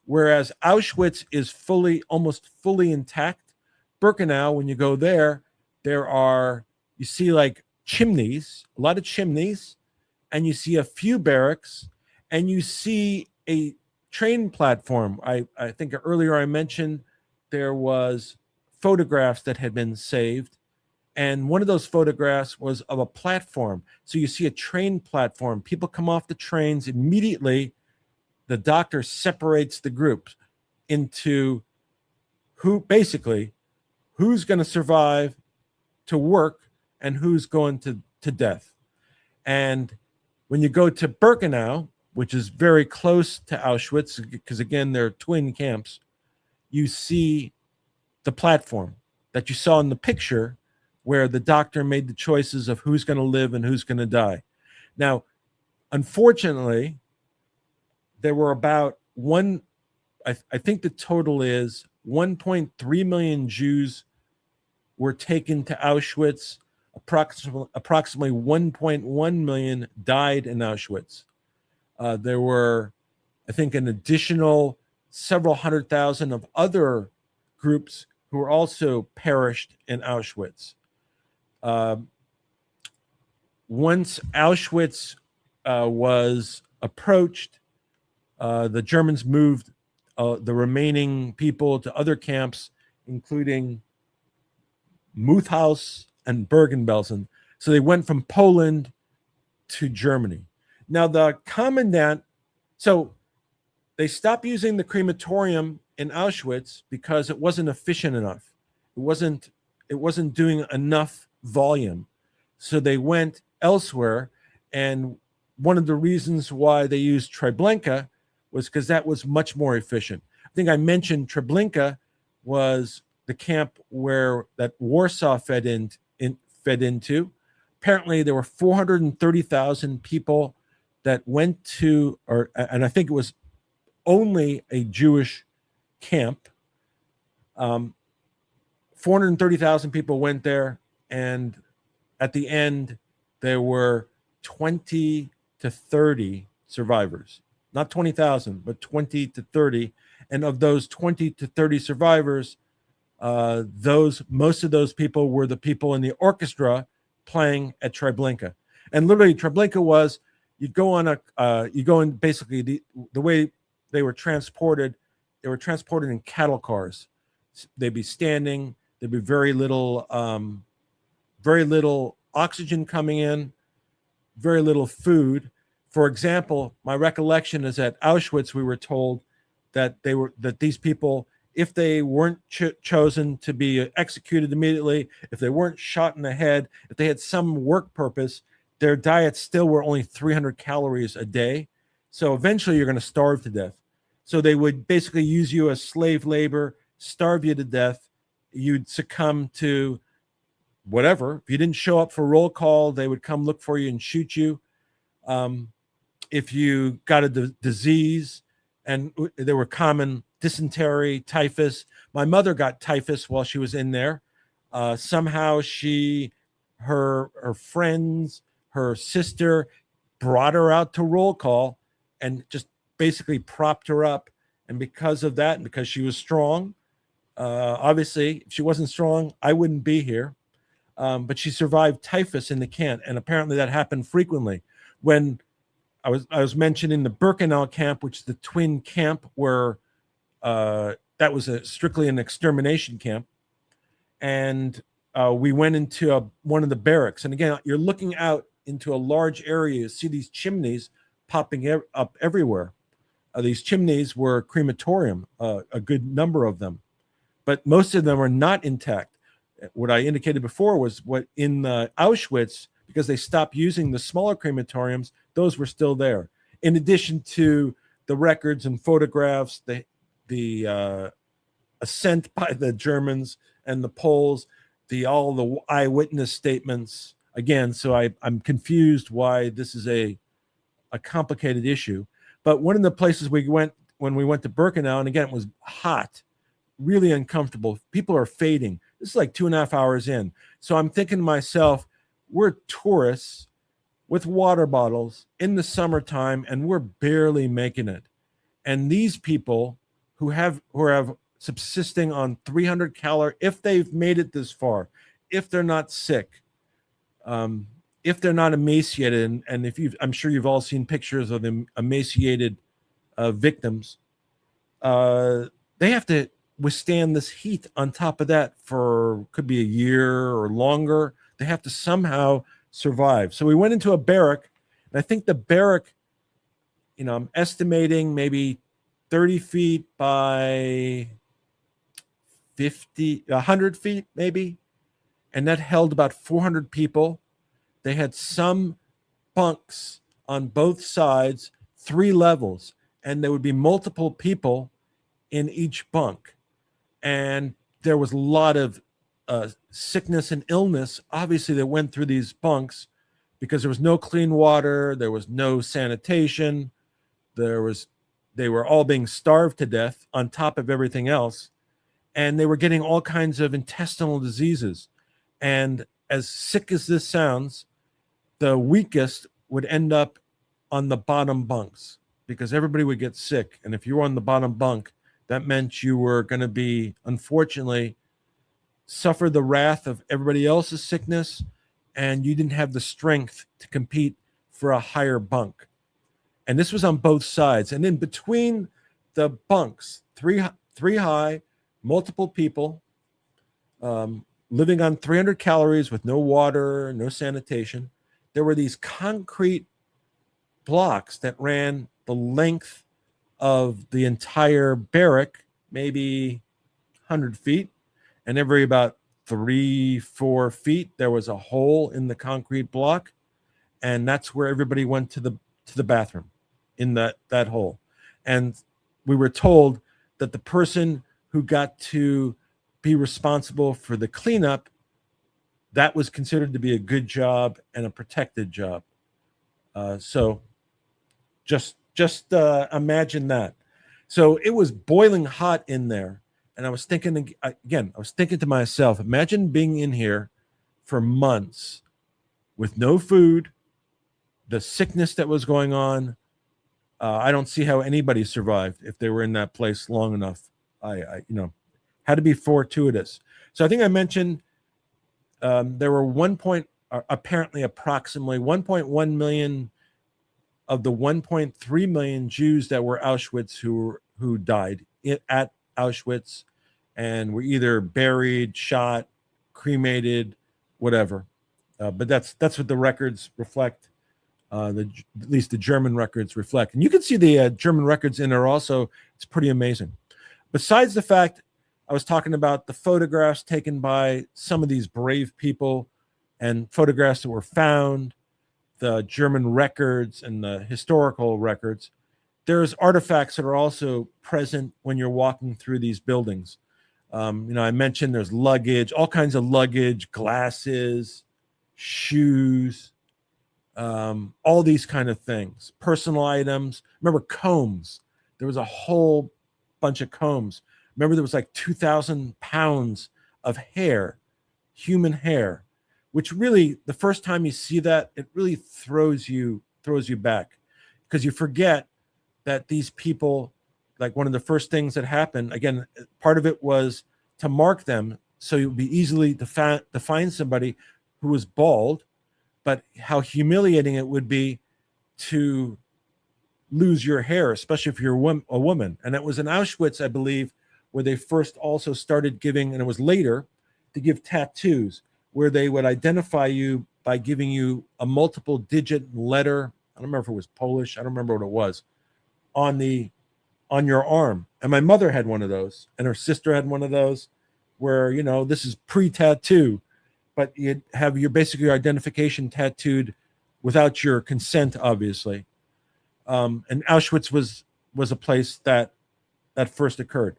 Whereas Auschwitz is almost fully intact. Birkenau, when you go there, you see like chimneys, a lot of chimneys, and you see a few barracks, and you see a train platform. I think earlier I mentioned there was photographs that had been saved, and one of those photographs was of a platform. So you see a train platform. People come off the trains immediately. The doctor separates the groups into who's going to survive to work and who's going to death. And when you go to Birkenau, which is very close to Auschwitz, because again, they're twin camps, you see the platform that you saw in the picture where the doctor made the choices of who's going to live and who's going to die. Now, unfortunately, there were about I think the total is 1.3 million Jews were taken to Auschwitz. Approximately 1.1 million died in Auschwitz. There were, I think, an additional several 100,000 of other groups who were also perished in Auschwitz. Once Auschwitz was approached, the Germans moved the remaining people to other camps, including Mauthausen and Bergen-Belsen. So they went from Poland to Germany. Now the commandant, so they stopped using the crematorium in Auschwitz because it wasn't efficient enough. It wasn't doing enough volume. So they went elsewhere. And one of the reasons why they used Treblinka was because that was much more efficient. I think I mentioned Treblinka was the camp where that Warsaw fed into. Apparently, there were 430,000 people that went to, and I think it was only a Jewish camp. 430,000 people went there, and at the end, there were 20 to 30 survivors. Not 20,000, but 20 to 30. And of those 20 to 30 survivors, most of those people were the people in the orchestra playing at Treblinka. And literally, Treblinka was, you go in basically the way they were transported in cattle cars. They'd be standing, there'd be very little oxygen coming in, very little food. For example, my recollection is at Auschwitz, we were told that these people, if they weren't chosen to be executed immediately, if they weren't shot in the head, if they had some work purpose, their diets still were only 300 calories a day. So eventually you're going to starve to death. So they would basically use you as slave labor, starve you to death. You'd succumb to whatever. If you didn't show up for roll call, they would come look for you and shoot you. If you got a disease, and there were common dysentery, typhus. My mother got typhus while she was in there. Somehow her friends, her sister brought her out to roll call and just basically propped her up. And because of that, and because she was strong, obviously, if she wasn't strong, I wouldn't be here. But she survived typhus in the camp, and apparently that happened frequently. When I was mentioning the Birkenau camp, which is the twin camp where that was strictly an extermination camp, and we went into one of the barracks. And again, you're looking out into a large area. You see these chimneys popping up everywhere. These chimneys were crematorium, a good number of them, but most of them are not intact. What I indicated before was what in Auschwitz, because they stopped using the smaller crematoriums, those were still there. In addition to the records and photographs, the assent by the Germans and the Poles, all the eyewitness statements again. So I'm confused why this is a complicated issue. But one of the places we went when we went to Birkenau, and again, it was hot, really uncomfortable. People are fading. This is like 2.5 hours in. So I'm thinking to myself, we're tourists with water bottles in the summertime, and we're barely making it. And these people who have subsisting on 300 calories, if they've made it this far, if they're not sick, if they're not emaciated, and if I'm sure you've all seen pictures of them emaciated victims, they have to withstand this heat on top of that for could be a year or longer. They have to somehow survive. So we went into a barrack, and I think the barrack, I'm estimating maybe 30 feet by 100 feet maybe, and that held about 400 people. They had some bunks on both sides, 3 levels, and there would be multiple people in each bunk. And there was a lot of sickness and illness, obviously, that went through these bunks because there was no clean water, there was no sanitation, they were all being starved to death on top of everything else, and they were getting all kinds of intestinal diseases. And as sick as this sounds, the weakest would end up on the bottom bunks because everybody would get sick. And if you were on the bottom bunk, that meant you were going to be, unfortunately, suffer the wrath of everybody else's sickness, and you didn't have the strength to compete for a higher bunk. And this was on both sides. And in between the bunks, three high, multiple people, living on 300 calories with no water, no sanitation, there were these concrete blocks that ran the length of the entire barrack, maybe 100 feet, and every about 3-4 feet there was a hole in the concrete block, and that's where everybody went to the bathroom, in that hole. And we were told that the person who got to be responsible for the cleanup, that was considered to be a good job and a protected job. So just imagine that. So it was boiling hot in there. And I was thinking to myself, imagine being in here for months with no food, the sickness that was going on. I don't see how anybody survived if they were in that place long enough. Had to be fortuitous. So I think I mentioned there were approximately 1.1 million of the 1.3 million Jews that were Auschwitz who died at Auschwitz and were either buried, shot, cremated, whatever. But that's what the records reflect. At least the German records reflect. And you can see the German records in there also. It's pretty amazing. Besides the fact I was talking about the photographs taken by some of these brave people and photographs that were found, the German records and the historical records, there's artifacts that are also present when you're walking through these buildings. I mentioned there's luggage, all kinds of luggage, glasses, shoes, all these kind of things, personal items. Remember combs. There was a whole bunch of combs. Remember there was like 2,000 pounds of hair, human hair, which really, the first time you see that, it really throws you back, because you forget that these people, like one of the first things that happened, again, part of it was to mark them so it would be easily to find somebody who was bald, but how humiliating it would be to lose your hair, especially if you're a woman. And it was in Auschwitz, I believe, where they first also started giving, and it was later, to give tattoos, where they would identify you by giving you a multiple digit letter. I don't remember if it was Polish. I don't remember what it was on your arm. And my mother had one of those, and her sister had one of those, where, this is pre-tattoo, but you'd have your identification tattooed without your consent, obviously. And Auschwitz was a place that first occurred.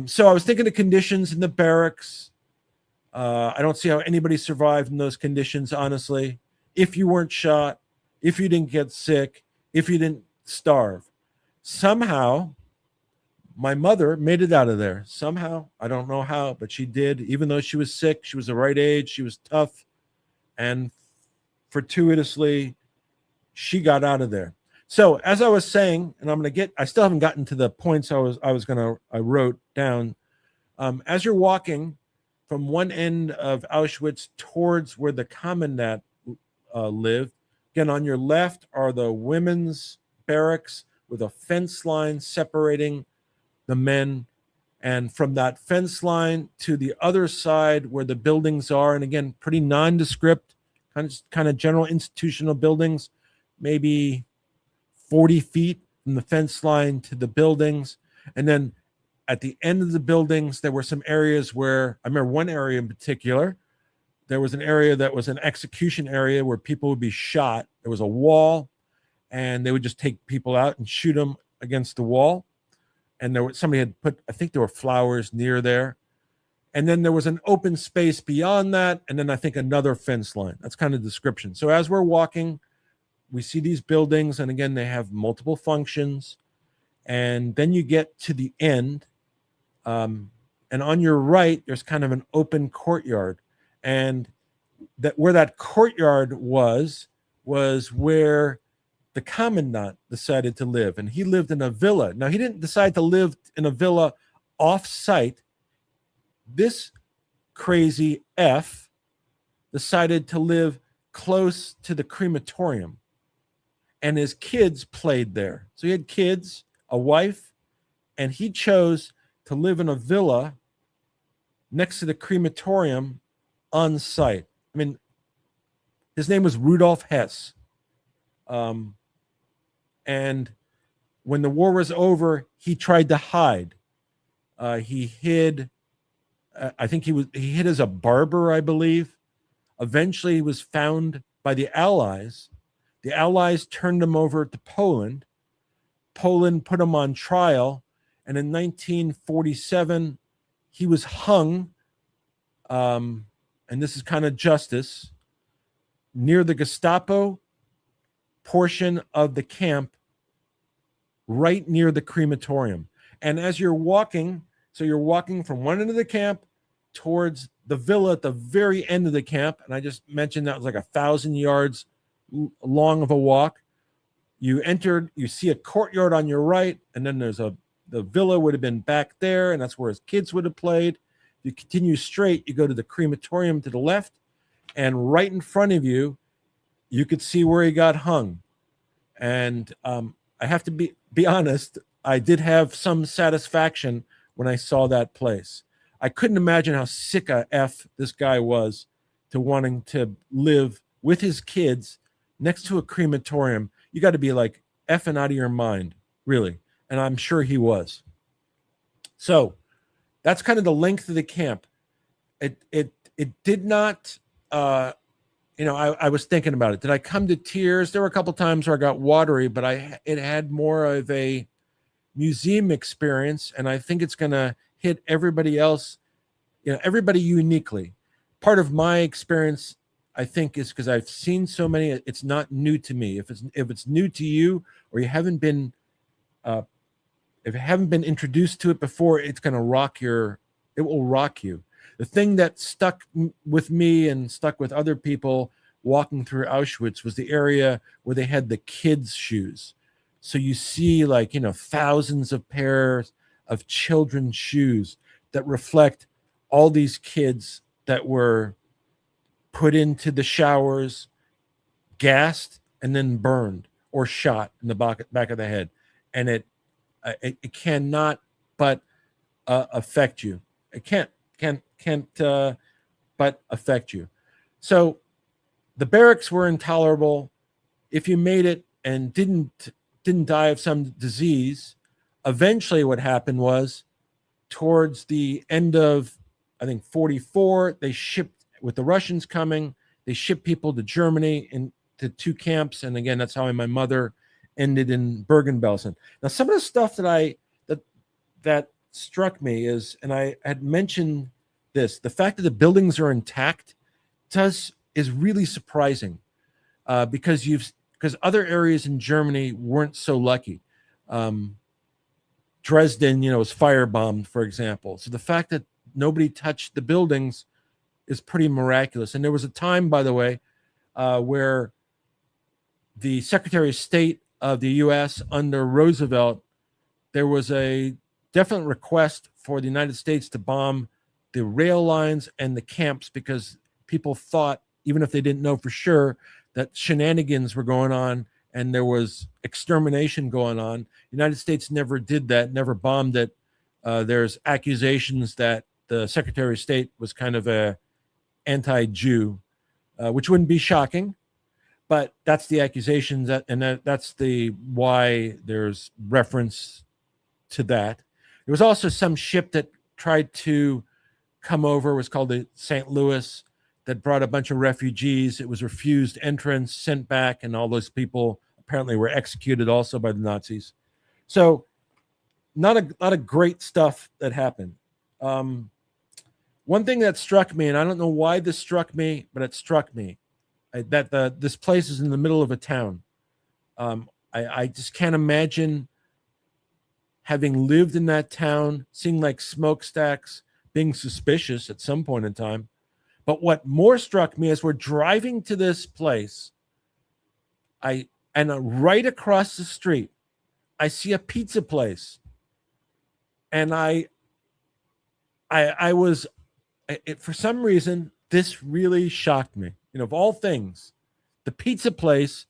So I was thinking of conditions in the barracks. I don't see how anybody survived in those conditions, honestly. If you weren't shot, if you didn't get sick, if you didn't starve. Somehow, my mother made it out of there. Somehow, I don't know how, but she did. Even though she was sick, she was the right age, she was tough, and fortuitously, she got out of there. So, as I was saying, and I still haven't gotten to the points I wrote down. As you're walking from one end of Auschwitz towards where the commandant lived, again, on your left are the women's barracks with a fence line separating the men. And from that fence line to the other side where the buildings are, and again, pretty nondescript, kind of general institutional buildings, maybe 40 feet from the fence line to the buildings. And then at the end of the buildings, there were some areas where, I remember one area in particular, there was an area that was an execution area where people would be shot. There was a wall, and they would just take people out and shoot them against the wall. And somebody had put, I think there were flowers near there. And then there was an open space beyond that, and then I think another fence line. That's kind of the description. So as we're walking, we see these buildings, and again, they have multiple functions. And then you get to the end, and on your right, there's kind of an open courtyard. And where that courtyard was where the commandant decided to live. And he lived in a villa. Now, he didn't decide to live in a villa off-site. This crazy F decided to live close to the crematorium. And his kids played there. So he had kids, a wife, and he chose to live in a villa next to the crematorium on site. I mean, his name was Rudolf Hess. And when the war was over, he tried to hide. He hid. I think he hid as a barber, I believe. Eventually, he was found by the Allies. The Allies turned him over to Poland. Poland put him on trial, and in 1947, he was hung. And this is kind of justice near the Gestapo portion of the camp, right near the crematorium. And as you're walking, so you're walking from one end of the camp towards the villa at the very end of the camp, and I just mentioned that was like 1,000 yards long of a walk. You see a courtyard on your right, and then the villa would have been back there, and that's where his kids would have played. You continue straight, you go to the crematorium to the left, and right in front of you, you could see where he got hung. And I have to be honest, I did have some satisfaction when I saw that place. I couldn't imagine how sick a F this guy was to wanting to live with his kids next to a crematorium. You got to be like effing out of your mind, really. And I'm sure he was. So that's kind of the length of the camp. It did not, I was thinking about it. Did I come to tears? There were a couple times where I got watery, but it had more of a museum experience, and I think it's going to hit everybody else, everybody uniquely. Part of my experience, I think, is because I've seen so many. It's not new to me. If it's new to you, or you haven't been, if you haven't been introduced to it before, it's going to rock it will rock you. The thing that stuck with me and stuck with other people walking through Auschwitz was the area where they had the kids' shoes. So you see thousands of pairs of children's shoes that reflect all these kids that were put into the showers, gassed, and then burned or shot in the back of the head. And it cannot but affect you. It can't but affect you. So the barracks were intolerable. If you made it and didn't die of some disease, eventually what happened was, towards the end of, I think, 44, they shipped, with the Russians coming, they shipped people to Germany into 2 camps. And again, that's how my mother ended in Bergen-Belsen. Now, some of the stuff that struck me is, and I had mentioned this, the fact that the buildings are intact is really surprising, because other areas in Germany weren't so lucky. Um, Dresden, was firebombed, for example. So the fact that nobody touched the buildings is pretty miraculous. And there was a time, by the way, where the Secretary of State of the U.S. under Roosevelt, there was a definite request for the United States to bomb the rail lines and the camps, because people thought, even if they didn't know for sure, that shenanigans were going on and there was extermination going on. The United States never did that, never bombed it. There's accusations that the Secretary of State was kind of a anti-Jew, which wouldn't be shocking, but that's the accusations, that's the why there's reference to that. There was also some ship that tried to come over, was called the St. Louis, that brought a bunch of refugees. It was refused entrance, sent back, and all those people apparently were executed also by the Nazis. So not a lot of great stuff that happened. One thing that struck me, and I don't know why this struck me, but it struck me, that this place is in the middle of a town. I just can't imagine having lived in that town, seeing like smokestacks, being suspicious at some point in time. But what more struck me is we're driving to this place, and right across the street, I see a pizza place, and for some reason, this really shocked me. Of all things, the pizza place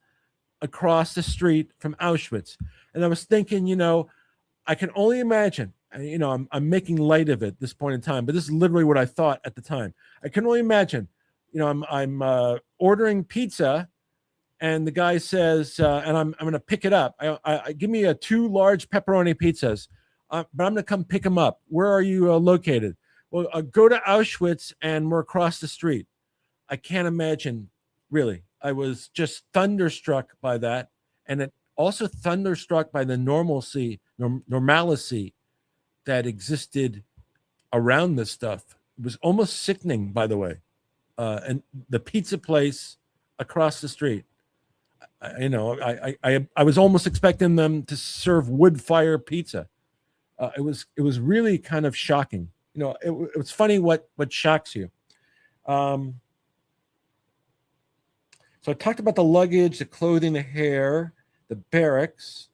across the street from Auschwitz. And I was thinking, I can only imagine, I'm making light of it at this point in time, but this is literally what I thought at the time. I can only imagine, I'm ordering pizza, and the guy says, and I'm going to pick it up. I give me 2 large pepperoni pizzas, but I'm going to come pick them up. Where are you located? Well, go to Auschwitz, and we're across the street. I can't imagine, really. I was just thunderstruck by that, and it also thunderstruck by the normalcy that existed around this stuff. It was almost sickening, by the way. And the pizza place across the street, I was almost expecting them to serve wood fire pizza. It was really kind of shocking. It was funny what shocks you. So I talked about the luggage, the clothing, the hair, the barracks.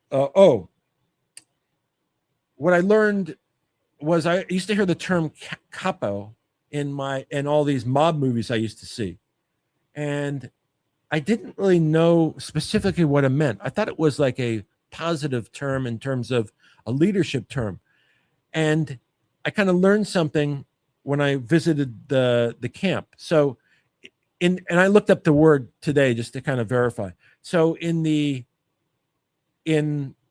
What I learned was, I used to hear the term capo in all these mob movies I used to see, and I didn't really know specifically what it meant. I thought it was like a positive term in terms of a leadership term, and I kind of learned something when I visited the camp. So, and I looked up the word today just to kind of verify. So in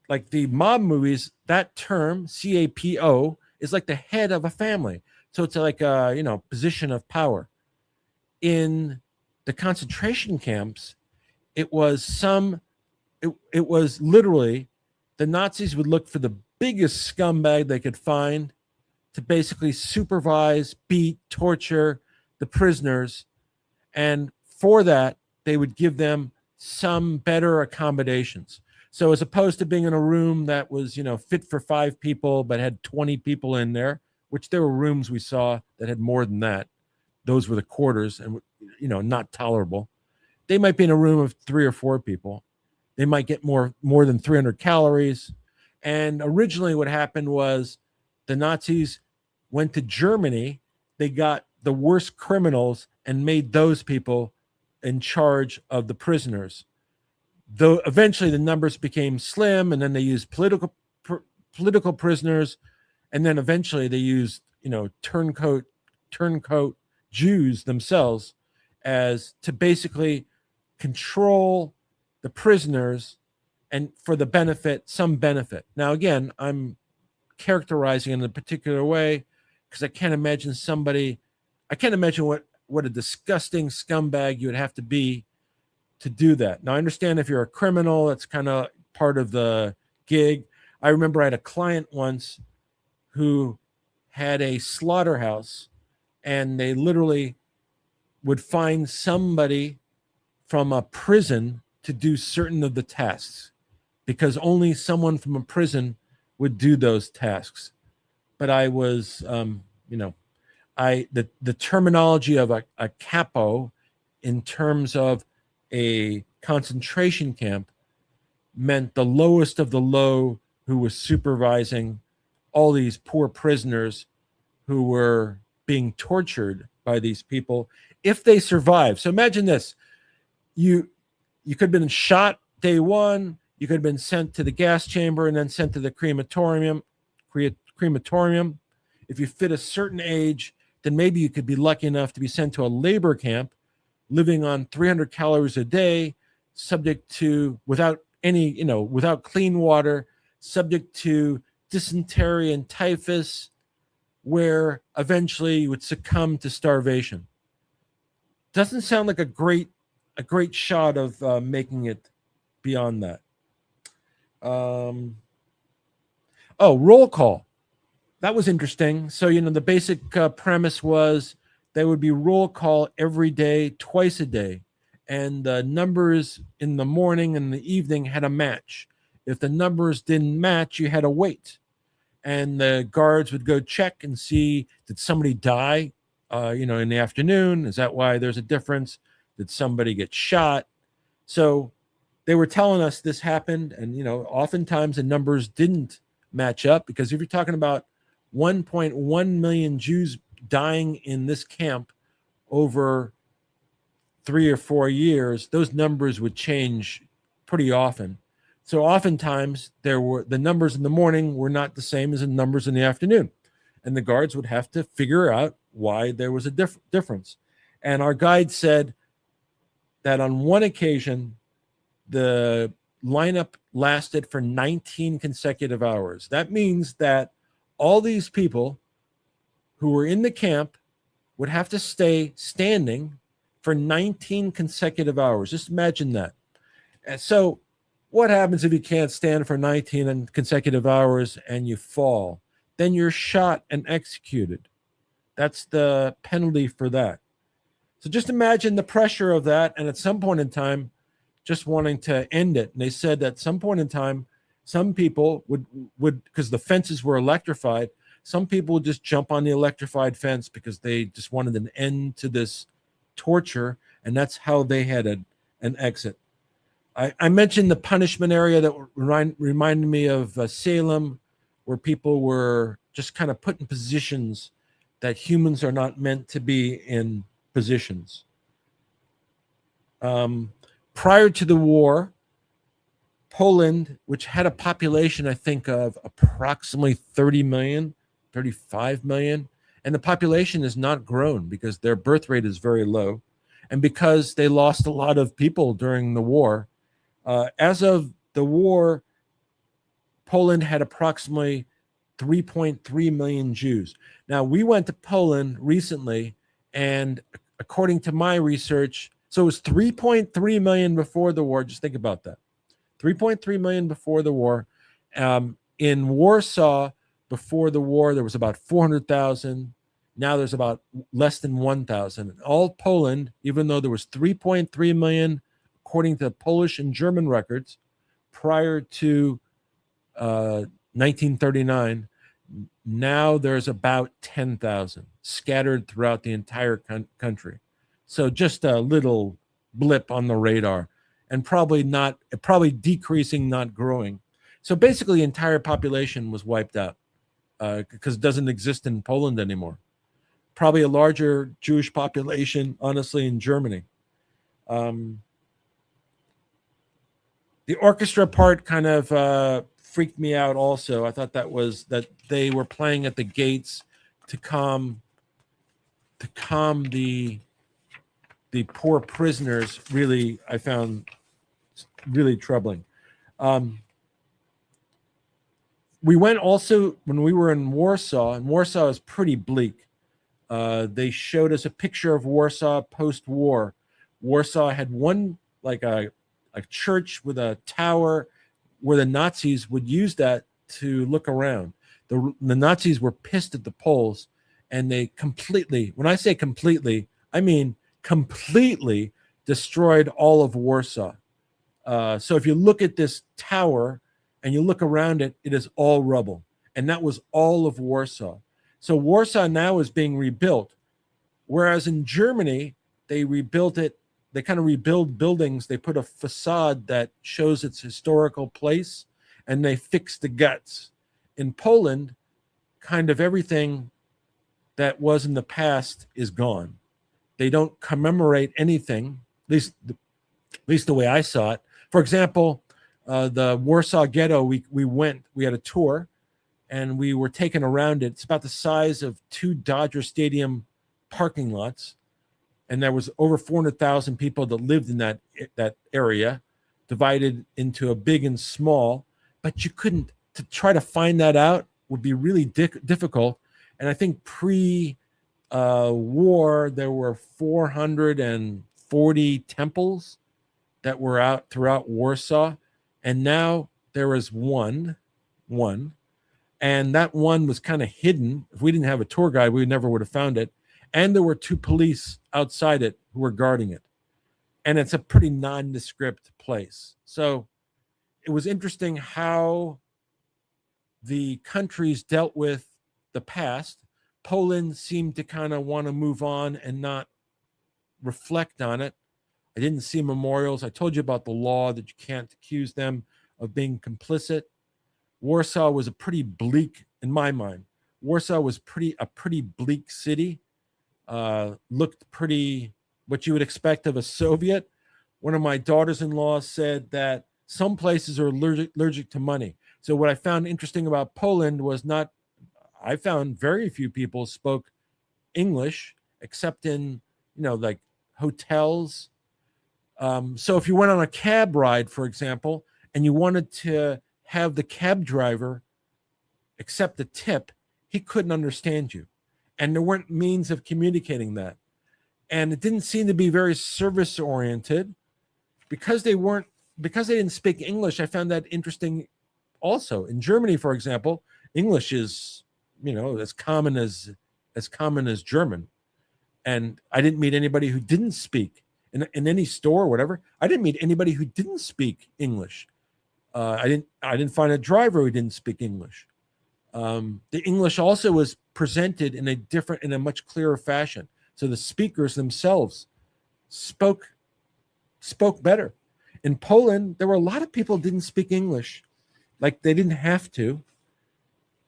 like the mob movies, that term CAPO is like the head of a family. So it's like a position of power. In the concentration camps, it was literally the Nazis would look for the biggest scumbag they could find to basically supervise, beat, torture the prisoners. And for that, they would give them some better accommodations. So as opposed to being in a room that was, fit for 5 people, but had 20 people in there, which there were rooms we saw that had more than that. Those were the quarters, and, not tolerable. They might be in a room of 3 or 4 people. They might get more than 300 calories. And originally what happened was the Nazis went to Germany. They got the worst criminals and made those people in charge of the prisoners. Though eventually the numbers became slim, and then they used political prisoners, and then eventually they used turncoat Jews themselves as to basically control the prisoners, and for some benefit. Now again, I'm characterizing in a particular way because I can't imagine what a disgusting scumbag you would have to be to do that. Now, I understand if you're a criminal, that's kind of part of the gig. I remember I had a client once who had a slaughterhouse, and they literally would find somebody from a prison to do certain of the tasks, because only someone from a prison would do those tasks. But I was, the terminology of a capo in terms of a concentration camp meant the lowest of the low, who was supervising all these poor prisoners who were being tortured by these people if they survived. So imagine this. You could have been shot day one, you could have been sent to the gas chamber and then sent to the crematorium. If you fit a certain age, then maybe you could be lucky enough to be sent to a labor camp, living on 300 calories a day, subject to, without clean water, subject to dysentery and typhus, where eventually you would succumb to starvation. Doesn't sound like a great shot of making it beyond that. Roll call. That was interesting. So, the basic premise was there would be roll call every day, twice a day. And the numbers in the morning and the evening had a match. If the numbers didn't match, you had to wait. And the guards would go check and see, did somebody die, in the afternoon? Is that why there's a difference? Did somebody get shot? So they were telling us this happened. And, oftentimes the numbers didn't match up, because if you're talking about 1.1 million Jews dying in this camp over 3 or 4 years, those numbers would change pretty often. So oftentimes the numbers in the morning were not the same as the numbers in the afternoon. And the guards would have to figure out why there was a difference. And our guide said that on one occasion, the lineup lasted for 19 consecutive hours. That means that all these people who were in the camp would have to stay standing for 19 consecutive hours. Just imagine that. And so what happens if you can't stand for 19 consecutive hours and you fall? Then you're shot and executed. That's the penalty for that. So just imagine the pressure of that, and at some point in time, just wanting to end it. And they said that at some point in time, some people would because the fences were electrified, some people would just jump on the electrified fence because they just wanted an end to this torture, and that's how they had an exit. I mentioned the punishment area that reminded me of Salem, where people were just kind of put in positions that humans are not meant to be in positions. Prior to the war, Poland, which had a population, I think, of approximately 30 million, 35 million, and the population has not grown because their birth rate is very low, and because they lost a lot of people during the war. As of the war, Poland had approximately 3.3 million Jews. Now, we went to Poland recently, and according to my research, so it was 3.3 million before the war. Just think about that. 3.3 million before the war. In Warsaw, before the war, there was about 400,000. Now there's about less than 1,000. All Poland, even though there was 3.3 million, according to Polish and German records, prior to 1939, now there's about 10,000 scattered throughout the entire country. So just a little blip on the radar, and probably decreasing, not growing. So basically the entire population was wiped out because it doesn't exist in Poland anymore. Probably a larger Jewish population, honestly, in Germany. The orchestra part kind of freaked me out also. I thought that they were playing at the gates to calm the poor prisoners. Really, I found really troubling. We went also when we were in Warsaw, and Warsaw is pretty bleak. They showed us a picture of Warsaw post-war. Warsaw had one, like a church with a tower, where the Nazis would use that to look around. The Nazis were pissed at the Poles, and they completely, when I say completely, I mean completely destroyed all of Warsaw. So if you look at this tower and you look around it, it is all rubble. And that was all of Warsaw. So Warsaw now is being rebuilt. Whereas in Germany, they rebuilt it. They kind of rebuild buildings. They put a facade that shows its historical place, and they fix the guts. In Poland, kind of everything that was in the past is gone. They don't commemorate anything, at least the way I saw it. For example, the Warsaw Ghetto, we had a tour, and we were taken around it. It's about the size of 2 Dodger Stadium parking lots, and there was over 400,000 people that lived in that area, divided into a big and small. But you couldn't, to try to find that out would be really difficult. And I think pre-war, there were 440 temples that were out throughout Warsaw, and now there is one, and that one was kind of hidden. If we didn't have a tour guide, we never would have found it. And there were 2 police outside it who were guarding it. And it's a pretty nondescript place. So it was interesting how the countries dealt with the past. Poland seemed to kind of want to move on and not reflect on it. I didn't see memorials. I told you about the law that you can't accuse them of being complicit. Warsaw was a pretty bleak, in my mind. Warsaw was a pretty bleak city. Looked pretty what you would expect of a Soviet. One of my daughters-in-law said that some places are allergic to money. So what I found interesting about Poland was I found very few people spoke English, except in, like hotels. So if you went on a cab ride, for example, and you wanted to have the cab driver accept the tip, he couldn't understand you. And there weren't means of communicating that. And it didn't seem to be very service oriented because they didn't speak English. I found that interesting also. In Germany, for example, English is, as common as German. And I didn't meet anybody who didn't speak in any store or whatever. I didn't meet anybody who didn't speak English. I didn't find a driver who didn't speak English. The English also was presented in a much clearer fashion. So the speakers themselves spoke better. In Poland, there were a lot of people who didn't speak English, like they didn't have to.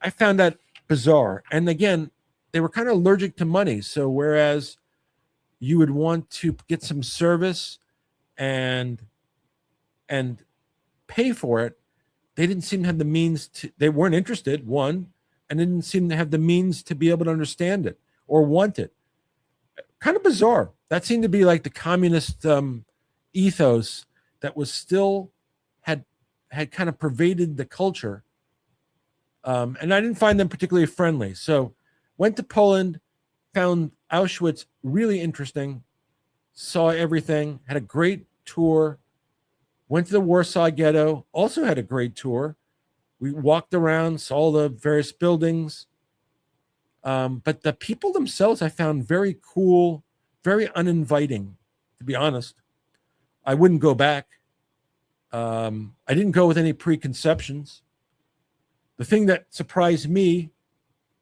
I found that bizarre. And again, they were kind of allergic to money. So whereas you would want to get some service and pay for it, they didn't seem to have the means to. They weren't interested, one, and didn't seem to have the means to be able to understand it or want it. Kind of bizarre. That seemed to be like the communist ethos that was still had kind of pervaded the culture. And I didn't find them particularly friendly. So went to Poland, found Auschwitz really interesting, saw everything, had a great tour, went to the Warsaw Ghetto, also had a great tour. We walked around, saw the various buildings. But the people themselves I found very cool, very uninviting, to be honest. I wouldn't go back. I didn't go with any preconceptions. The thing that surprised me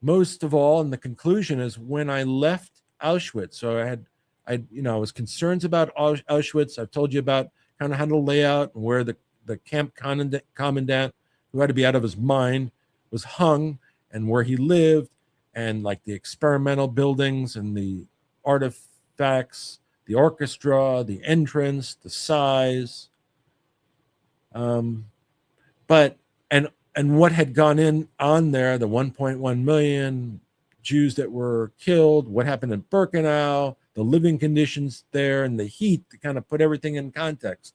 most of all in the conclusion is when I left Auschwitz. So I was concerned about Auschwitz. I've told you about kind of how the layout and where the camp commandant, who had to be out of his mind, was hung, and where he lived, and like the experimental buildings and the artifacts, the orchestra, the entrance, the size. But what had gone on there, the 1.1 million Jews that were killed, what happened in Birkenau, the living conditions there, and the heat to kind of put everything in context.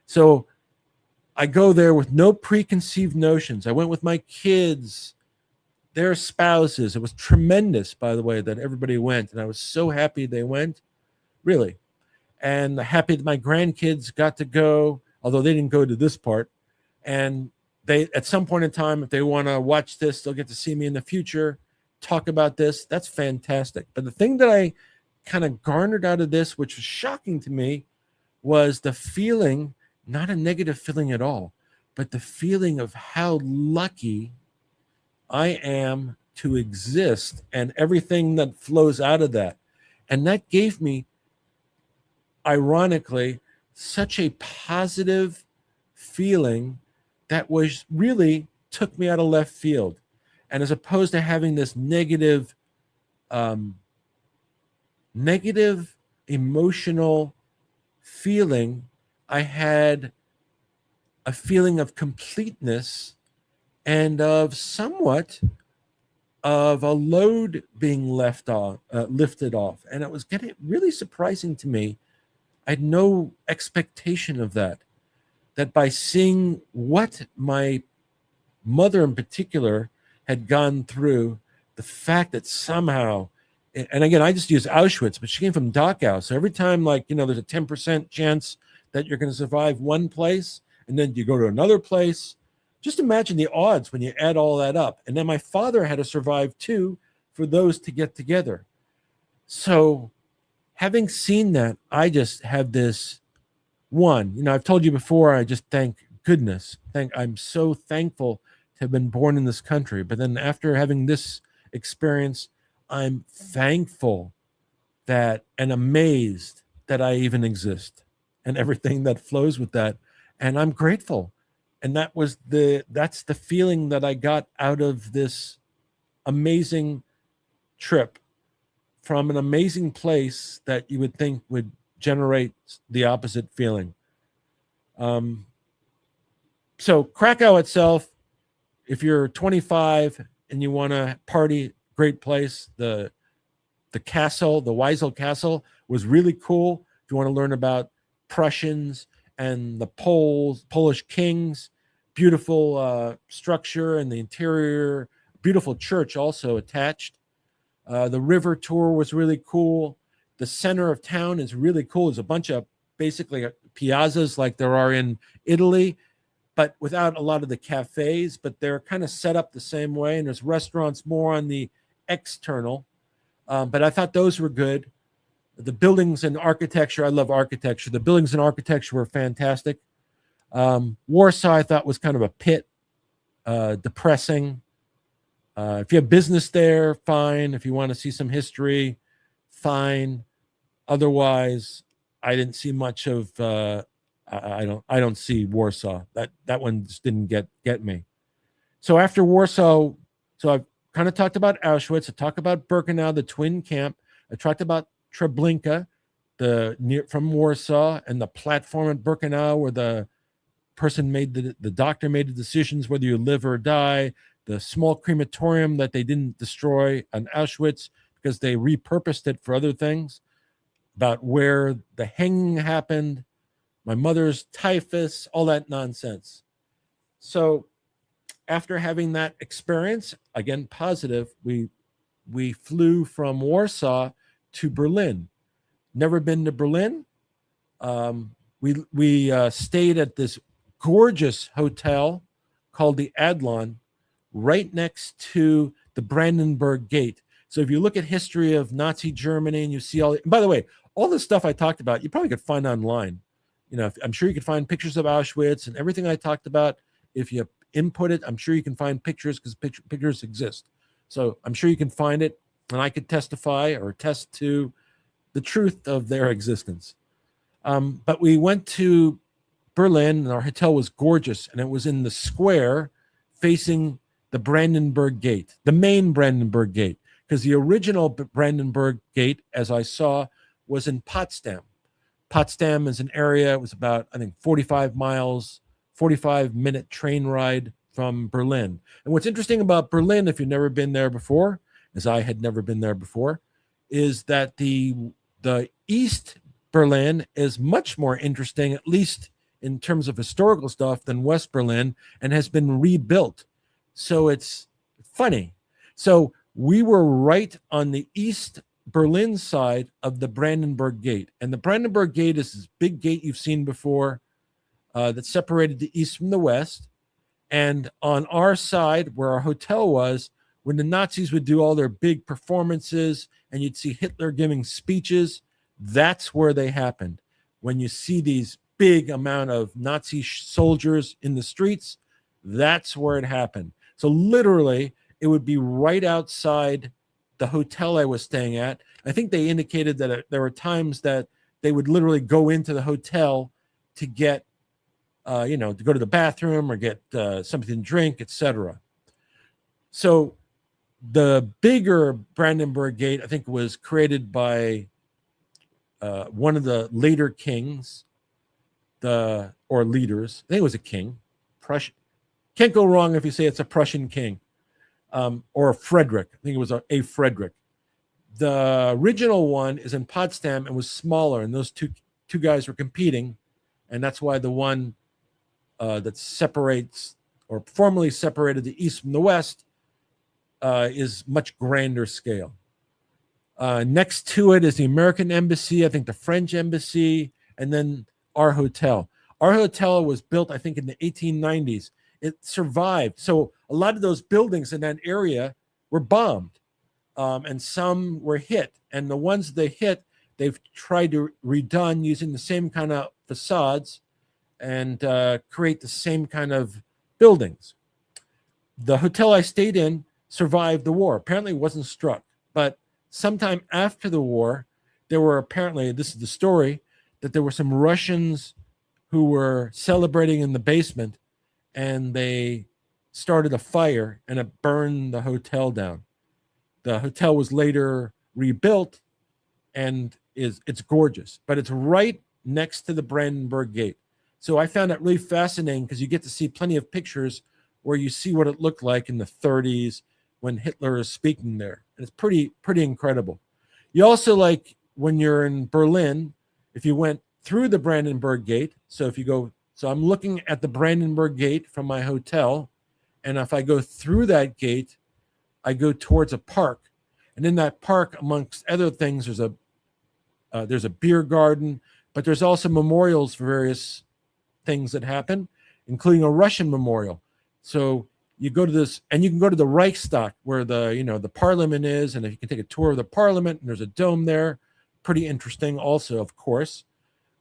So I go there with no preconceived notions. I went with my kids, their spouses. It was tremendous, by the way, that everybody went. And I was so happy they went, really. And happy that my grandkids got to go, although they didn't go to this part. And they, at some point in time, if they want to watch this, they'll get to see me in the future, talk about this. That's fantastic. But the thing that I kind of garnered out of this, which was shocking to me, was the feeling, not a negative feeling at all, but the feeling of how lucky I am to exist and everything that flows out of that. And that gave me, ironically, such a positive feeling that was really took me out of left field. And as opposed to having this negative emotional feeling, I had a feeling of completeness and of somewhat of a load being lifted off. And it was getting really surprising to me. I had no expectation of that by seeing what my mother in particular had gone through, the fact that somehow, and again, I just use Auschwitz, but she came from Dachau. So every time, like, there's a 10% chance that you're going to survive one place, and then you go to another place. Just imagine the odds when you add all that up. And then my father had to survive too for those to get together. So having seen that, I just have this one, I've told you before, I just thank goodness. I'm so thankful to have been born in this country. But then after having this experience, I'm thankful that and amazed that I even exist and everything that flows with that. And I'm grateful. And that's the feeling that I got out of this amazing trip from an amazing place that you would think would generate the opposite feeling. So Krakow itself, if you're 25 and you want to party, great place. The castle, the Weisel Castle, was really cool. If you want to learn about Prussians and the Polish kings, beautiful structure, and the interior, beautiful church also attached. The river tour was really cool. The center of town is really cool. There's a bunch of basically piazzas like there are in Italy, but without a lot of the cafes, but they're kind of set up the same way. And there's restaurants more on the external. But I thought those were good. The buildings and architecture, I love architecture. The buildings and architecture were fantastic. Warsaw, I thought, was kind of a pit, depressing. If you have business there, fine. If you want to see some history, fine. Otherwise, I didn't see much of. I don't see Warsaw. That one just didn't get me. So after Warsaw, so I've kind of talked about Auschwitz. I talked about Birkenau, the twin camp. I talked about Treblinka, from Warsaw, and the platform at Birkenau where the person the doctor made the decisions whether you live or die. The small crematorium that they didn't destroy in Auschwitz because they repurposed it for other things. About where the hanging happened, my mother's typhus, all that nonsense. So after having that experience, again, positive, we flew from Warsaw to Berlin. Never been to Berlin. We stayed at this gorgeous hotel called the Adlon, right next to the Brandenburg Gate. So if you look at history of Nazi Germany and you see by the way, all the stuff I talked about, you probably could find online. I'm sure you could find pictures of Auschwitz and everything I talked about. If you input it, I'm sure you can find pictures because pictures exist. So I'm sure you can find it, and I could testify or attest to the truth of their existence. But we went to Berlin, and our hotel was gorgeous, and it was in the square facing the Brandenburg Gate, the main Brandenburg Gate, because the original Brandenburg Gate, as I saw, was in Potsdam. Potsdam is an area, it was about, I think, 45-minute train ride from Berlin. And what's interesting about Berlin, if you've never been there before, as I had never been there before, is that the East Berlin is much more interesting, at least in terms of historical stuff, than West Berlin, and has been rebuilt. So it's funny. So we were right on the East Berlin side of the Brandenburg Gate. And the Brandenburg Gate is this big gate you've seen before that separated the East from the West. And on our side, where our hotel was, when the Nazis would do all their big performances and you'd see Hitler giving speeches, that's where they happened. When you see these big amount of Nazi soldiers in the streets, that's where it happened. So literally, it would be right outside the hotel I was staying at. I think they indicated that there were times that they would literally go into the hotel to get, to go to the bathroom or get something to drink, etc. So the bigger Brandenburg Gate, I think, was created by one of the later kings, or leaders. I think it was a king. Prussian. Can't go wrong if you say it's a Prussian king, or a Frederick. I think it was a Frederick. The original one is in Potsdam and was smaller, and those two guys were competing, and that's why the one that separates, or formerly separated, the East from the West is much grander scale. Next to it is the American Embassy, I think the French Embassy, and then our hotel. Our hotel was built, I think, in the 1890s. It survived. So a lot of those buildings in that area were bombed, and some were hit. And the ones they hit, they've tried to redone using the same kind of facades and create the same kind of buildings. The hotel I stayed in survived the war. Apparently it wasn't struck, but sometime after the war, there were apparently, this is the story, that there were some Russians who were celebrating in the basement, and they started a fire and it burned the hotel down. The hotel was later rebuilt and it's gorgeous, but it's right next to the Brandenburg Gate. So I found that really fascinating because you get to see plenty of pictures where you see what it looked like in the 30s when Hitler is speaking there. And it's pretty incredible. You also, like when you're in Berlin, if you went through the Brandenburg Gate, so I'm looking at the Brandenburg Gate from my hotel, and if I go through that gate, I go towards a park. And in that park, amongst other things, there's a beer garden, but there's also memorials for various things that happen, including a Russian memorial. So you go to this, and you can go to the Reichstag, where the parliament is, and if you can take a tour of the parliament, and there's a dome there, pretty interesting also, of course.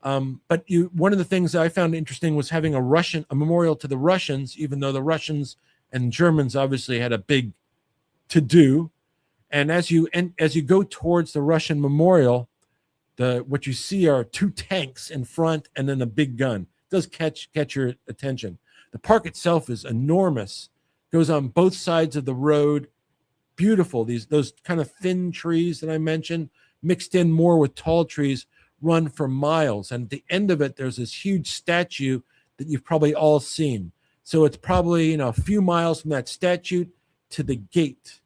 But one of the things I found interesting was having a memorial to the Russians, even though the Russians and Germans obviously had a big to do. And as you go towards the Russian memorial, what you see are two tanks in front and then a big gun. It does catch your attention. The park itself is enormous, goes on both sides of the road, beautiful. Those kind of thin trees that I mentioned, mixed in more with tall trees, run for miles. And at the end of it, there's this huge statue that you've probably all seen. So it's probably a few miles from that statue to the gate,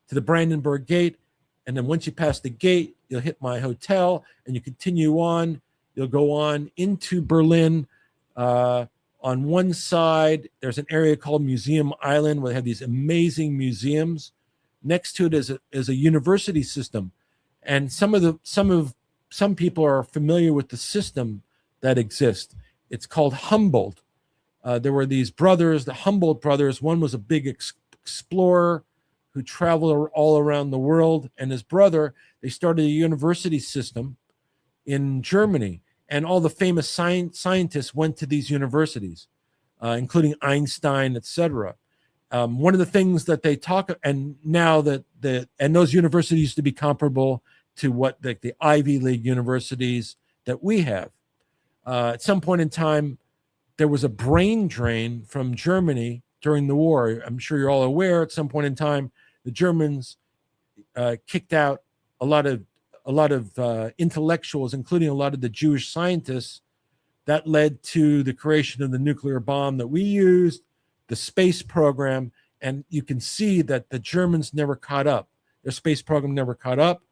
to the Brandenburg Gate. And then once you pass the gate, you'll hit my hotel, and you continue on. You'll go on into Berlin. On one side, there's an area called Museum Island, where they have these amazing museums. Next to it is a university system, and some people are familiar with the system that exists. It's called Humboldt. There were these brothers, the Humboldt brothers. One was a big explorer who traveled all around the world, and his brother, they started a university system in Germany, and all the famous scientists went to these universities, including Einstein, etc. One of the things that they talk, and now and those universities used to be comparable to what the Ivy League universities that we have. At some point in time, there was a brain drain from Germany during the war. I'm sure you're all aware. At some point in time, the Germans kicked out a lot of intellectuals, including a lot of the Jewish scientists. That led to the creation of the nuclear bomb that we used, the space program, and you can see that the Germans never caught up. Their space program never caught up.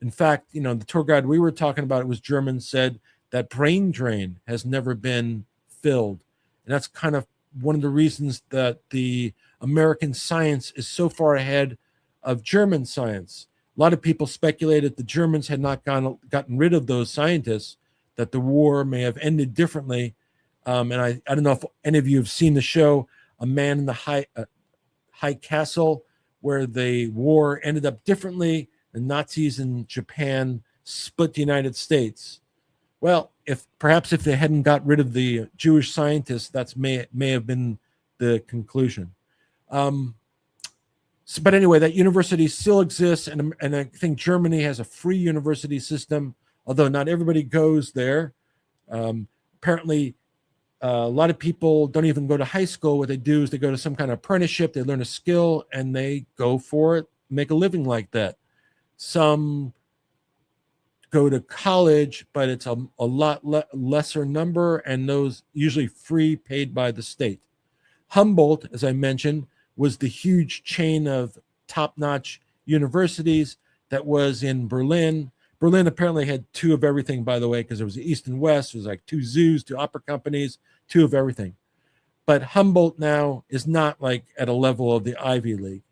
In fact, the tour guide we were talking about, it was German, said that brain drain has never been filled. And that's kind of one of the reasons that the American science is so far ahead of German science. A lot of people speculated the Germans had not gotten rid of those scientists, that the war may have ended differently. And I don't know if any of you have seen the show a man in the high castle, where the war ended up differently. The Nazis in Japan split the United States. Well, if they hadn't got rid of the Jewish scientists, that may have been the conclusion. But anyway, that university still exists, and I think Germany has a free university system, although not everybody goes there. Apparently, a lot of people don't even go to high school. What they do is they go to some kind of apprenticeship, they learn a skill, and they go for it, make a living like that. Some go to college, but it's a lot lesser number, and those usually free, paid by the state. Humboldt, as I mentioned, was the huge chain of top-notch universities that was in Berlin. Berlin apparently had two of everything, by the way, because there was the East and West. It was like two zoos, two opera companies, two of everything. But Humboldt now is not like at a level of the Ivy League.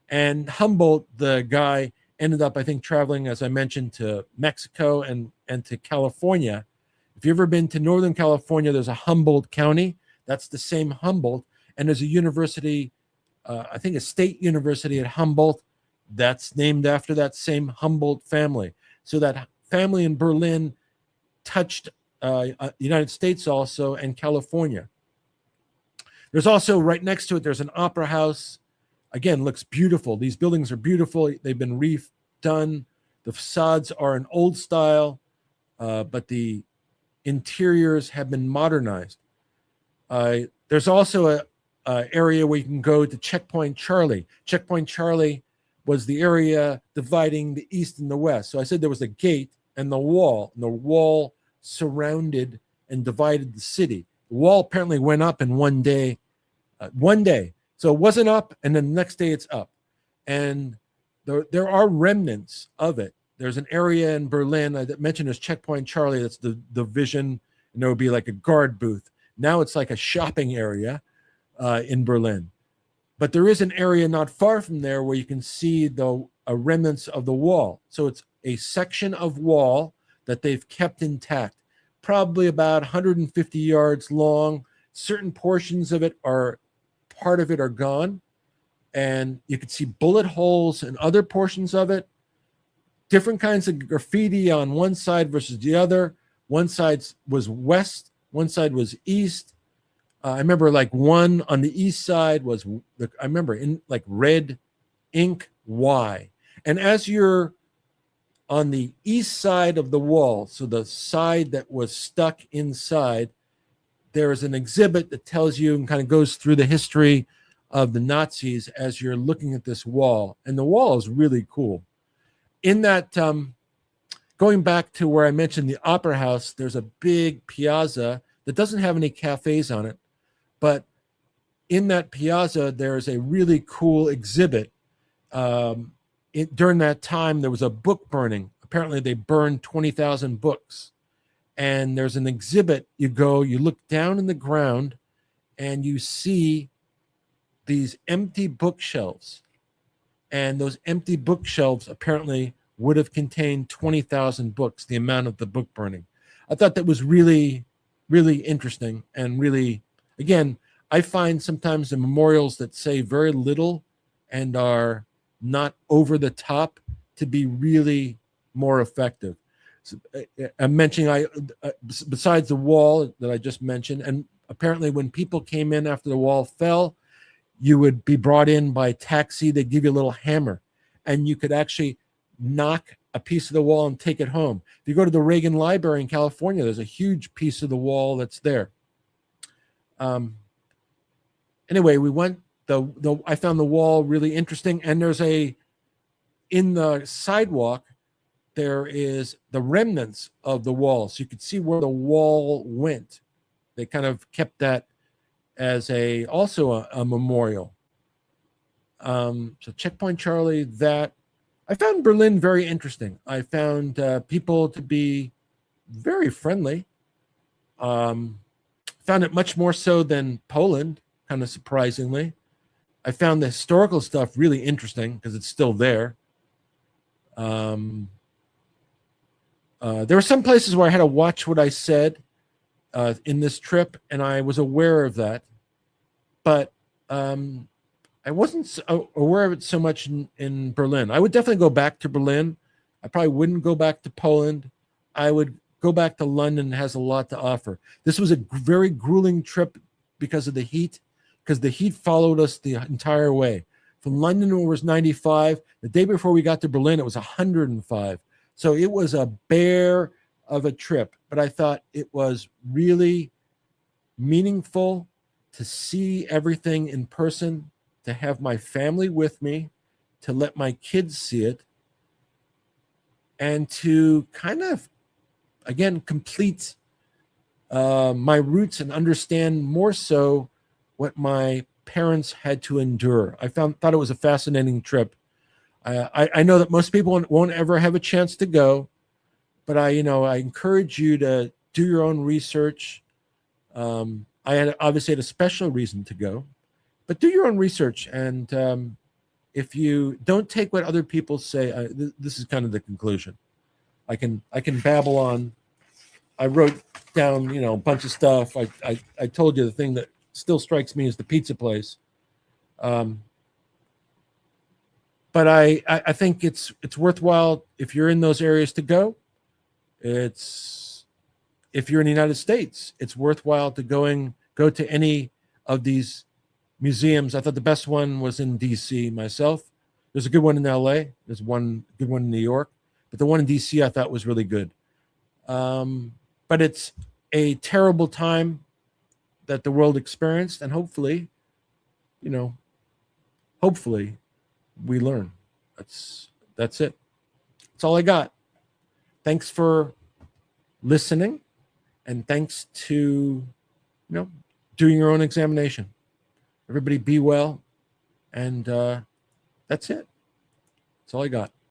And Humboldt, the guy, ended up, I think, traveling, as I mentioned, to Mexico and to California. If you've ever been to Northern California, there's a Humboldt County. That's the same Humboldt. And there's a university, I think a state university at Humboldt, that's named after that same Humboldt family. So that family in Berlin touched the United States also, and California. There's also, right next to it, there's an opera house. Again, looks beautiful. These buildings are beautiful. They've been redone. The facades are an old style, but the interiors have been modernized. There's also a area where you can go to Checkpoint Charlie. Checkpoint Charlie was the area dividing the East and the West. So I said there was a gate and the wall. And the wall surrounded and divided the city. The wall apparently went up in one day. So it wasn't up, and then the next day it's up. And there are remnants of it. There's an area in Berlin I mentioned as Checkpoint Charlie. That's the division, and there would be like a guard booth. Now it's like a shopping area in Berlin. But there is an area not far from there where you can see the remnants of the wall. So it's a section of wall that they've kept intact, probably about 150 yards long. Certain portions of it are, part of it are gone. And you can see bullet holes in other portions of it. Different kinds of graffiti on one side versus the other. One side was west, one side was east. I remember like one on the east side was, I remember in like red ink Y. And as you're on the east side of the wall, so the side that was stuck inside, there is an exhibit that tells you and kind of goes through the history of the Nazis as you're looking at this wall. And the wall is really cool. In that, going back to where I mentioned the Opera House, there's a big piazza that doesn't have any cafes on it. But in that piazza, there's a really cool exhibit. During that time, there was a book burning. Apparently, they burned 20,000 books. And there's an exhibit. You look down in the ground, and you see these empty bookshelves. And those empty bookshelves apparently would have contained 20,000 books, the amount of the book burning. I thought that was really, really interesting and really... Again, I find sometimes the memorials that say very little and are not over the top to be really more effective. So, I'm mentioning, besides the wall that I just mentioned, and apparently when people came in after the wall fell, you would be brought in by taxi. They'd give you a little hammer, and you could actually knock a piece of the wall and take it home. If you go to the Reagan Library in California, there's a huge piece of the wall that's there. Anyway, we went, I found the wall really interesting, and there's in the sidewalk, there is the remnants of the wall. So you could see where the wall went. They kind of kept that as also a memorial. So Checkpoint Charlie, that I found Berlin very interesting. I found people to be very friendly. Found it much more so than Poland, kind of surprisingly. I found the historical stuff really interesting because it's still there. There were some places where I had to watch what I said in this trip, and I was aware of that. But I wasn't aware of it so much in Berlin. I would definitely go back to Berlin. I probably wouldn't go back to Poland. I would go back to London. It has a lot to offer. This was a very grueling trip because of the heat, because the heat followed us the entire way. From London, it was 95. The day before we got to Berlin, it was 105. So it was a bear of a trip. But I thought it was really meaningful to see everything in person, to have my family with me, to let my kids see it, and to kind of, again, complete my roots and understand more so what my parents had to endure. I thought it was a fascinating trip. I know that most people won't ever have a chance to go, but I encourage you to do your own research. I had obviously had a special reason to go, but do your own research. And if you don't take what other people say, this is kind of the conclusion. I can babble on. I wrote down, a bunch of stuff. I told you the thing that still strikes me as the pizza place. But I think it's worthwhile if you're in those areas to go. If you're in the United States, it's worthwhile to go to any of these museums. I thought the best one was in DC myself. There's a good one in LA. There's one good one in New York, but the one in DC I thought was really good. But it's a terrible time that the world experienced, and hopefully we learn. That's it. That's all I got. Thanks for listening, and thanks to doing your own examination. Everybody be well, and that's it. That's all I got.